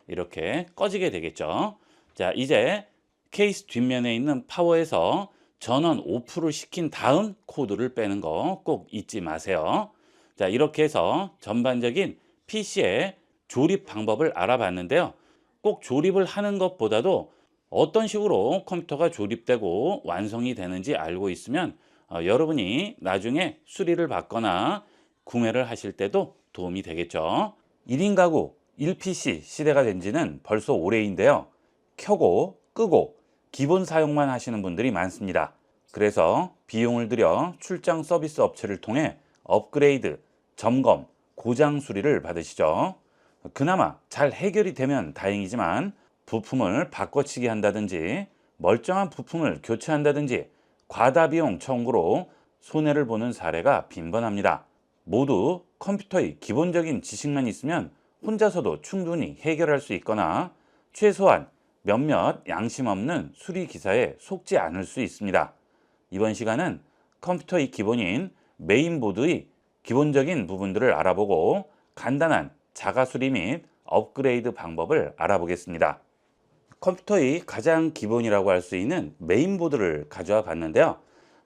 이렇게 꺼지게 되겠죠. 자, 이제 케이스 뒷면에 있는 파워에서 전원 오프를 시킨 다음 코드를 빼는 거 꼭 잊지 마세요. 자, 이렇게 해서 전반적인 PC의 조립 방법을 알아봤는데요. 꼭 조립을 하는 것보다도 어떤 식으로 컴퓨터가 조립되고 완성이 되는지 알고 있으면 여러분이 나중에 수리를 받거나 구매를 하실 때도 도움이 되겠죠. 1인 가구 1PC 시대가 된 지는 벌써 오래인데요. 켜고 끄고 기본 사용만 하시는 분들이 많습니다. 그래서 비용을 들여 출장 서비스 업체를 통해 업그레이드, 점검, 고장 수리를 받으시죠. 그나마 잘 해결이 되면 다행이지만 부품을 바꿔치기 한다든지 멀쩡한 부품을 교체한다든지 과다 비용 청구로 손해를 보는 사례가 빈번합니다. 모두 컴퓨터의 기본적인 지식만 있으면 혼자서도 충분히 해결할 수 있거나 최소한 몇몇 양심 없는 수리 기사에 속지 않을 수 있습니다. 이번 시간은 컴퓨터의 기본인 메인보드의 기본적인 부분들을 알아보고 간단한 자가 수리 및 업그레이드 방법을 알아보겠습니다. 컴퓨터의 가장 기본이라고 할 수 있는 메인보드를 가져와 봤는데요.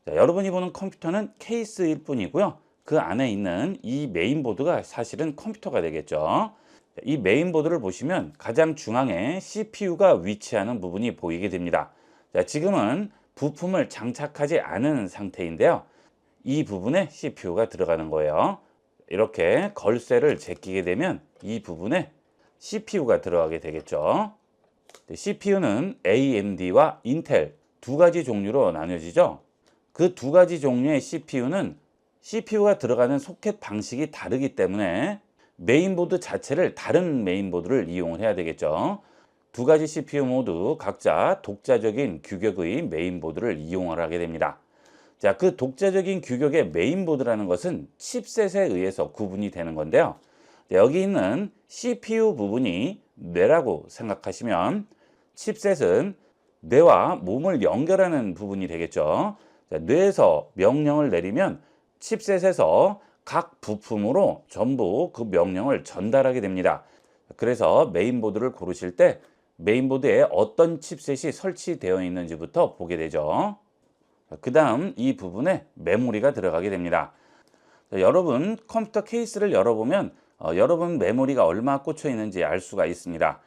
자, 여러분이 보는 컴퓨터는 케이스일 뿐이고요. 그 안에 있는 이 메인보드가 사실은 컴퓨터가 되겠죠. 이 메인보드를 보시면 가장 중앙에 CPU가 위치하는 부분이 보이게 됩니다. 자, 지금은 부품을 장착하지 않은 상태인데요. 이 부분에 CPU가 들어가는 거예요. 이렇게 걸쇠를 제끼게 되면 이 부분에 CPU가 들어가게 되겠죠. CPU는 AMD와 인텔 두 가지 종류로 나뉘어지죠. 그 두 가지 종류의 CPU는 CPU가 들어가는 소켓 방식이 다르기 때문에 메인보드 자체를 다른 메인보드를 이용을 해야 되겠죠. 두 가지 CPU 모두 각자 독자적인 규격의 메인보드를 이용을 하게 됩니다. 자, 그 독자적인 규격의 메인보드라는 것은 칩셋에 의해서 구분이 되는 건데요. 자, 여기 있는 CPU 부분이 뇌라고 생각하시면 칩셋은 뇌와 몸을 연결하는 부분이 되겠죠. 자, 뇌에서 명령을 내리면 칩셋에서 각 부품으로 전부 그 명령을 전달하게 됩니다. 그래서 메인보드를 고르실 때 메인보드에 어떤 칩셋이 설치되어 있는지부터 보게 되죠. 그 다음 이 부분에 메모리가 들어가게 됩니다. 자, 여러분 컴퓨터 케이스를 열어보면 여러분 메모리가 얼마 꽂혀 있는지 알 수가 있습니다.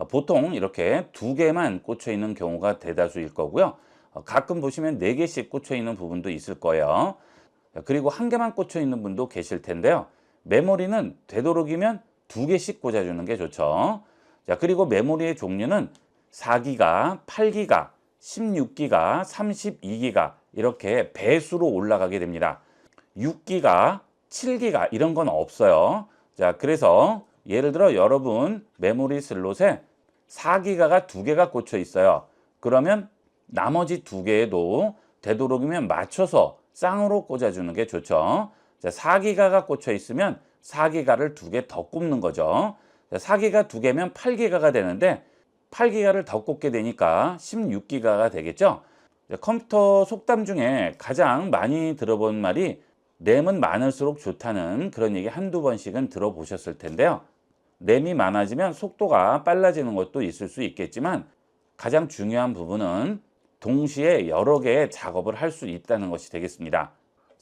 보통 이렇게 두 개만 꽂혀 있는 경우가 대다수일 거고요. 가끔 보시면 네 개씩 꽂혀 있는 부분도 있을 거예요. 그리고 한 개만 꽂혀 있는 분도 계실 텐데요. 메모리는 되도록이면 두 개씩 꽂아주는 게 좋죠. 자, 그리고 메모리의 종류는 4기가, 8기가, 16기가, 32기가 이렇게 배수로 올라가게 됩니다. 6기가, 7기가 이런 건 없어요. 자, 그래서 예를 들어 여러분 메모리 슬롯에 4기가가 두 개가 꽂혀 있어요. 그러면 나머지 두 개에도 되도록이면 맞춰서 쌍으로 꽂아주는 게 좋죠. 자, 4기가가 꽂혀 있으면 4기가를 두 개 더 꼽는 거죠. 자, 4기가 두 개면 8기가가 되는데 8기가를 더 꽂게 되니까 16기가가 되겠죠. 자, 컴퓨터 속담 중에 가장 많이 들어본 말이 램은 많을수록 좋다는 그런 얘기 한두 번씩은 들어보셨을 텐데요. 램이 많아지면 속도가 빨라지는 것도 있을 수 있겠지만 가장 중요한 부분은 동시에 여러 개의 작업을 할 수 있다는 것이 되겠습니다.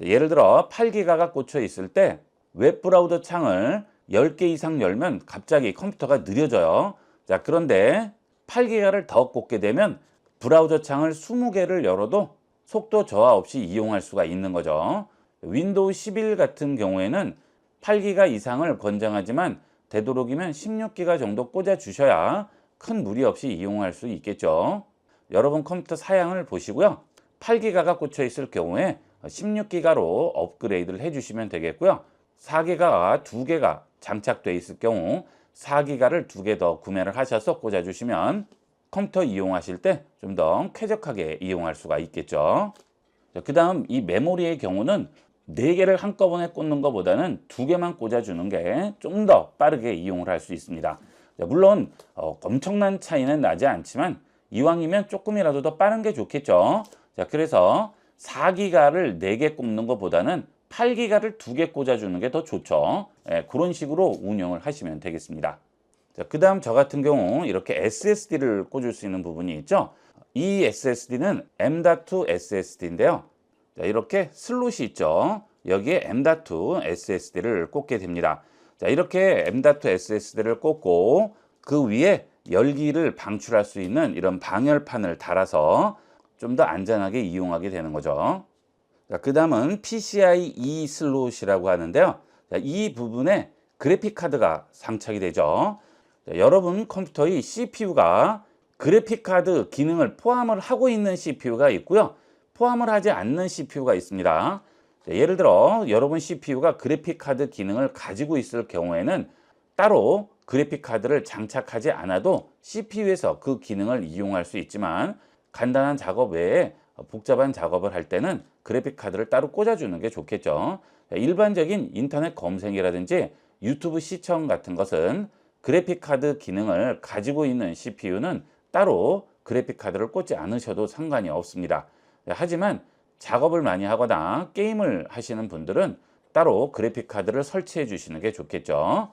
예를 들어 8기가가 꽂혀 있을 때 웹브라우저 창을 10개 이상 열면 갑자기 컴퓨터가 느려져요. 자, 그런데 8기가를 더 꽂게 되면 브라우저 창을 20개를 열어도 속도 저하 없이 이용할 수가 있는 거죠. 윈도우 11 같은 경우에는 8기가 이상을 권장하지만 되도록이면 16기가 정도 꽂아 주셔야 큰 무리 없이 이용할 수 있겠죠. 여러분 컴퓨터 사양을 보시고요. 8기가가 꽂혀 있을 경우에 16기가로 업그레이드를 해주시면 되겠고요. 4기가가 2개가 장착되어 있을 경우 4기가를 2개 더 구매를 하셔서 꽂아주시면 컴퓨터 이용하실 때 좀 더 쾌적하게 이용할 수가 있겠죠. 그 다음 이 메모리의 경우는 4개를 한꺼번에 꽂는 것보다는 2개만 꽂아주는 게 좀 더 빠르게 이용을 할 수 있습니다. 물론 엄청난 차이는 나지 않지만 이왕이면 조금이라도 더 빠른 게 좋겠죠. 그래서 4기가를 4개 꼽는 것보다는 8기가를 2개 꽂아주는 게 더 좋죠. 그런 식으로 운영을 하시면 되겠습니다. 그 다음 저 같은 경우 이렇게 SSD를 꽂을 수 있는 부분이 있죠. 이 SSD는 M.2 SSD인데요. 이렇게 슬롯이 있죠. 여기에 M.2 SSD를 꽂게 됩니다. 이렇게 M.2 SSD를 꽂고 그 위에 열기를 방출할 수 있는 이런 방열판을 달아서 좀 더 안전하게 이용하게 되는 거죠. 그 다음은 PCIe 슬롯이라고 하는데요. 이 부분에 그래픽 카드가 장착이 되죠. 여러분 컴퓨터의 CPU가 그래픽 카드 기능을 포함을 하고 있는 CPU가 있고요. 포함을 하지 않는 CPU가 있습니다. 예를 들어 여러분 CPU가 그래픽 카드 기능을 가지고 있을 경우에는 따로 그래픽 카드를 장착하지 않아도 CPU에서 그 기능을 이용할 수 있지만 간단한 작업 외에 복잡한 작업을 할 때는 그래픽 카드를 따로 꽂아주는 게 좋겠죠. 일반적인 인터넷 검색이라든지 유튜브 시청 같은 것은 그래픽 카드 기능을 가지고 있는 CPU는 따로 그래픽 카드를 꽂지 않으셔도 상관이 없습니다. 하지만 작업을 많이 하거나 게임을 하시는 분들은 따로 그래픽 카드를 설치해 주시는 게 좋겠죠.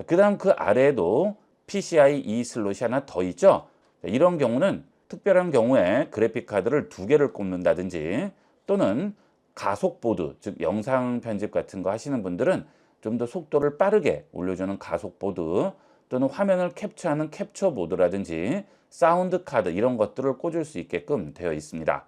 그 다음 그 아래에도 PCIe 슬롯이 하나 더 있죠. 이런 경우는 특별한 경우에 그래픽 카드를 2개를 꼽는다든지 또는 가속 보드, 즉 영상 편집 같은 거 하시는 분들은 좀 더 속도를 빠르게 올려주는 가속 보드 또는 화면을 캡처하는 캡처 보드라든지 사운드 카드 이런 것들을 꽂을 수 있게끔 되어 있습니다.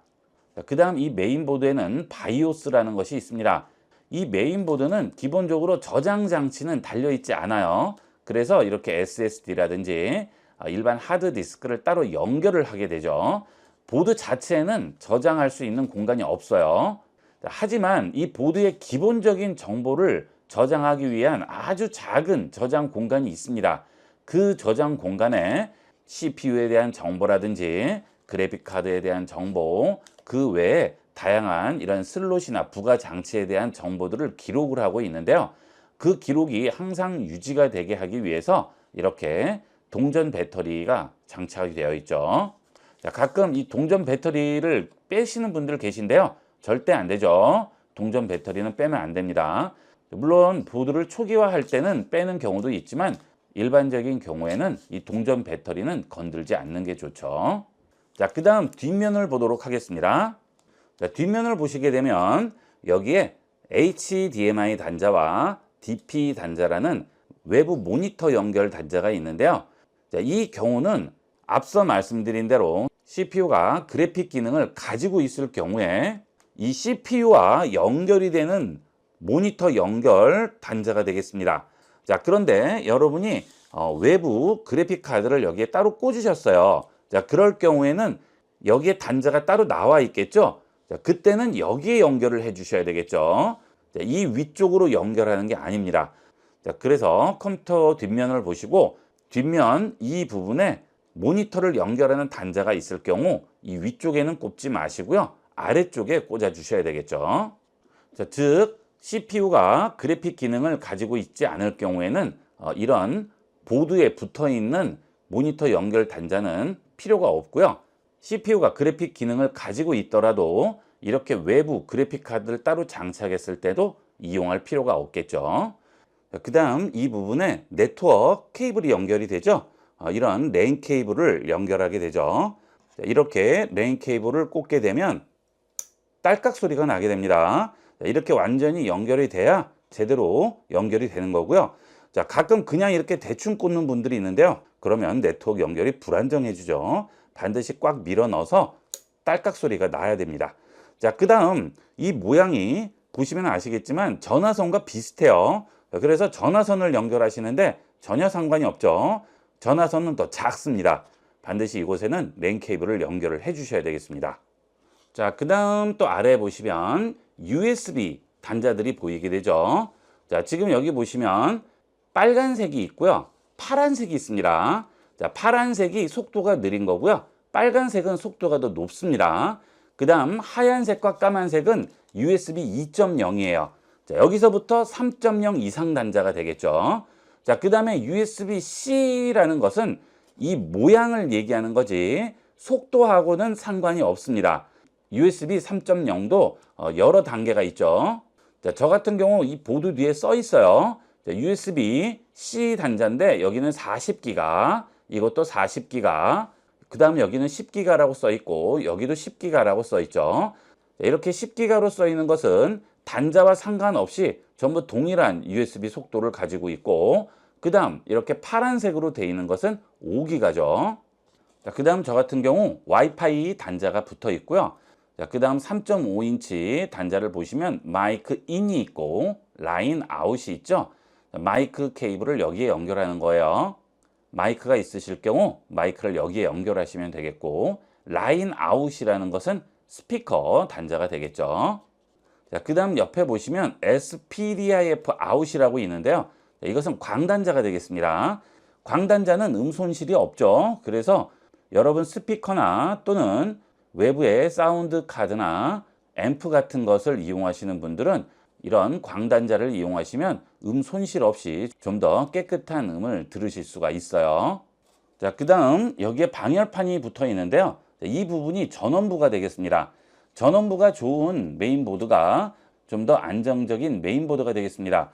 그 다음 이 메인보드에는 바이오스라는 것이 있습니다. 이 메인보드는 기본적으로 저장 장치는 달려있지 않아요. 그래서 이렇게 SSD라든지 일반 하드디스크를 따로 연결을 하게 되죠. 보드 자체에는 저장할 수 있는 공간이 없어요. 하지만 이 보드의 기본적인 정보를 저장하기 위한 아주 작은 저장 공간이 있습니다. 그 저장 공간에 CPU에 대한 정보라든지 그래픽 카드에 대한 정보, 그 외에 다양한 이런 슬롯이나 부가 장치에 대한 정보들을 기록을 하고 있는데요. 그 기록이 항상 유지가 되게 하기 위해서 이렇게 동전 배터리가 장착이 되어 있죠. 가끔 이 동전 배터리를 빼시는 분들 계신데요. 절대 안 되죠. 동전 배터리는 빼면 안 됩니다. 물론 보드를 초기화할 때는 빼는 경우도 있지만 일반적인 경우에는 이 동전 배터리는 건들지 않는 게 좋죠. 그 다음 뒷면을 보도록 하겠습니다. 뒷면을 보시게 되면 여기에 HDMI 단자와 DP 단자라는 외부 모니터 연결 단자가 있는데요. 이 경우는 앞서 말씀드린 대로 CPU가 그래픽 기능을 가지고 있을 경우에 이 CPU와 연결이 되는 모니터 연결 단자가 되겠습니다. 그런데 여러분이 외부 그래픽 카드를 여기에 따로 꽂으셨어요. 그럴 경우에는 여기에 단자가 따로 나와 있겠죠. 그때는 여기에 연결을 해 주셔야 되겠죠. 이 위쪽으로 연결하는 게 아닙니다. 그래서 컴퓨터 뒷면을 보시고 뒷면 이 부분에 모니터를 연결하는 단자가 있을 경우 이 위쪽에는 꼽지 마시고요. 아래쪽에 꽂아 주셔야 되겠죠. 즉 CPU가 그래픽 기능을 가지고 있지 않을 경우에는 이런 보드에 붙어 있는 모니터 연결 단자는 필요가 없고요. CPU가 그래픽 기능을 가지고 있더라도 이렇게 외부 그래픽 카드를 따로 장착했을 때도 이용할 필요가 없겠죠. 그 다음 이 부분에 네트워크 케이블이 연결이 되죠. 이런 랜 케이블을 연결하게 되죠. 이렇게 랜 케이블을 꽂게 되면 딸깍 소리가 나게 됩니다. 이렇게 완전히 연결이 돼야 제대로 연결이 되는 거고요. 가끔 그냥 이렇게 대충 꽂는 분들이 있는데요. 그러면 네트워크 연결이 불안정해지죠. 반드시 꽉 밀어 넣어서 딸깍 소리가 나야 됩니다. 그 다음 이 모양이 보시면 아시겠지만 전화선과 비슷해요. 그래서 전화선을 연결하시는데 전혀 상관이 없죠. 전화선은 더 작습니다. 반드시 이곳에는 랜 케이블을 연결을 해 주셔야 되겠습니다. 자, 그 다음 또 아래 보시면 USB 단자들이 보이게 되죠. 자, 지금 여기 보시면 빨간색이 있고요. 파란색이 있습니다. 자, 파란색이 속도가 느린 거고요. 빨간색은 속도가 더 높습니다. 그 다음 하얀색과 까만색은 USB 2.0이에요. 자, 여기서부터 3.0 이상 단자가 되겠죠. 자, 그 다음에 USB-C라는 것은 이 모양을 얘기하는 거지 속도하고는 상관이 없습니다. USB 3.0도 여러 단계가 있죠. 자, 저 같은 경우 이 보드 뒤에 써 있어요. USB-C 단자인데 여기는 40기가, 이것도 40기가, 그 다음 여기는 10기가라고 써 있고 여기도 10기가라고 써 있죠. 자, 이렇게 10기가로 써 있는 것은 단자와 상관없이 전부 동일한 USB 속도를 가지고 있고, 그 다음 이렇게 파란색으로 되어 있는 것은 5기가죠. 자, 그 다음 저 같은 경우 와이파이 단자가 붙어 있고요. 자, 그 다음 3.5인치 단자를 보시면 마이크 인이 있고 라인 아웃이 있죠. 자, 마이크 케이블을 여기에 연결하는 거예요. 마이크가 있으실 경우 마이크를 여기에 연결하시면 되겠고, 라인 아웃이라는 것은 스피커 단자가 되겠죠. 자, 그 다음 옆에 보시면 SPDIF 아웃이라고 있는데요. 자, 이것은 광단자가 되겠습니다. 광단자는 음손실이 없죠. 그래서 여러분 스피커나 또는 외부의 사운드 카드나 앰프 같은 것을 이용하시는 분들은 이런 광단자를 이용하시면 손실 없이 좀 더 깨끗한 음을 들으실 수가 있어요. 자, 그 다음 여기에 방열판이 붙어 있는데요. 이 부분이 전원부가 되겠습니다. 전원부가 좋은 메인보드가 좀 더 안정적인 메인보드가 되겠습니다.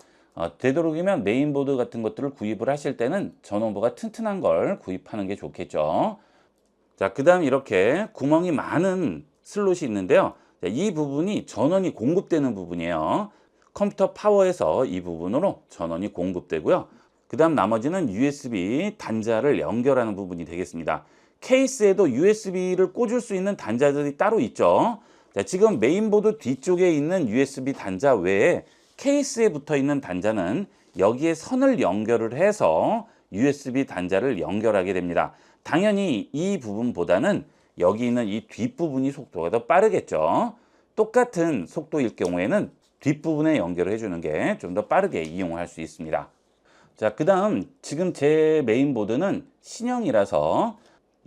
되도록이면 메인보드 같은 것들을 구입을 하실 때는 전원부가 튼튼한 걸 구입하는 게 좋겠죠. 자, 그 다음 이렇게 구멍이 많은 슬롯이 있는데요. 자, 이 부분이 전원이 공급되는 부분이에요. 컴퓨터 파워에서 이 부분으로 전원이 공급되고요. 그 다음 나머지는 USB 단자를 연결하는 부분이 되겠습니다. 케이스에도 USB를 꽂을 수 있는 단자들이 따로 있죠. 자, 지금 메인보드 뒤쪽에 있는 USB 단자 외에 케이스에 붙어 있는 단자는 여기에 선을 연결을 해서 USB 단자를 연결하게 됩니다. 당연히 이 부분보다는 여기 있는 이 뒷부분이 속도가 더 빠르겠죠. 똑같은 속도일 경우에는 뒷부분에 연결을 해주는 게 좀 더 빠르게 이용할 수 있습니다. 자, 그 다음 지금 제 메인보드는 신형이라서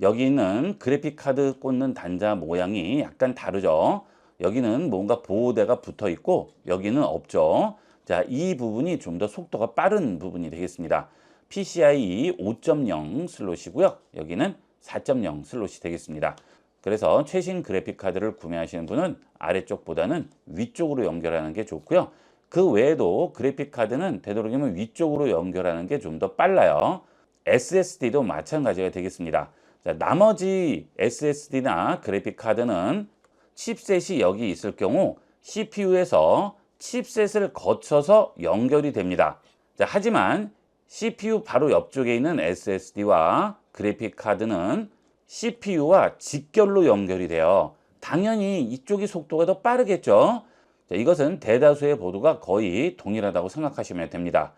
여기 있는 그래픽카드 꽂는 단자 모양이 약간 다르죠. 여기는 뭔가 보호대가 붙어 있고 여기는 없죠. 자, 이 부분이 좀 더 속도가 빠른 부분이 되겠습니다. PCIe 5.0 슬롯이고요. 여기는 4.0 슬롯이 되겠습니다. 그래서 최신 그래픽카드를 구매하시는 분은 아래쪽보다는 위쪽으로 연결하는 게 좋고요. 그 외에도 그래픽카드는 되도록이면 위쪽으로 연결하는 게 좀 더 빨라요. SSD도 마찬가지가 되겠습니다. 자, 나머지 SSD나 그래픽카드는 칩셋이 여기 있을 경우 CPU에서 칩셋을 거쳐서 연결이 됩니다. 자, 하지만 CPU 바로 옆쪽에 있는 SSD와 그래픽카드는 CPU와 직결로 연결이 돼요. 당연히 이쪽이 속도가 더 빠르겠죠. 자, 이것은 대다수의 보드가 거의 동일하다고 생각하시면 됩니다.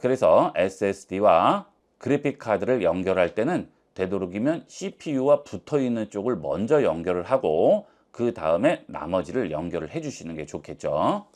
그래서 SSD와 그래픽카드를 연결할 때는 되도록이면 CPU와 붙어 있는 쪽을 먼저 연결을 하고 그 다음에 나머지를 연결을 해 주시는 게 좋겠죠.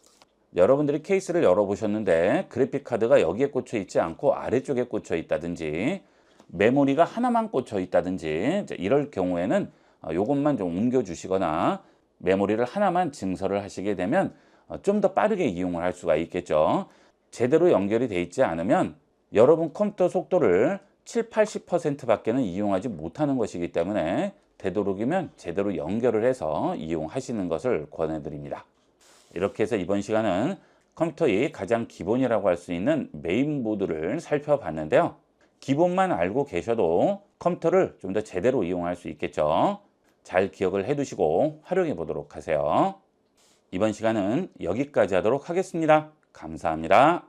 여러분들이 케이스를 열어보셨는데 그래픽카드가 여기에 꽂혀 있지 않고 아래쪽에 꽂혀 있다든지 메모리가 하나만 꽂혀 있다든지 이럴 경우에는 이것만 좀 옮겨 주시거나 메모리를 하나만 증설을 하시게 되면 좀 더 빠르게 이용을 할 수가 있겠죠. 제대로 연결이 돼 있지 않으면 여러분 컴퓨터 속도를 7, 80% 밖에는 이용하지 못하는 것이기 때문에 되도록이면 제대로 연결을 해서 이용하시는 것을 권해드립니다. 이렇게 해서 이번 시간은 컴퓨터의 가장 기본이라고 할 수 있는 메인보드를 살펴봤는데요. 기본만 알고 계셔도 컴퓨터를 좀 더 제대로 이용할 수 있겠죠. 잘 기억을 해 두시고 활용해 보도록 하세요. 이번 시간은 여기까지 하도록 하겠습니다. 감사합니다.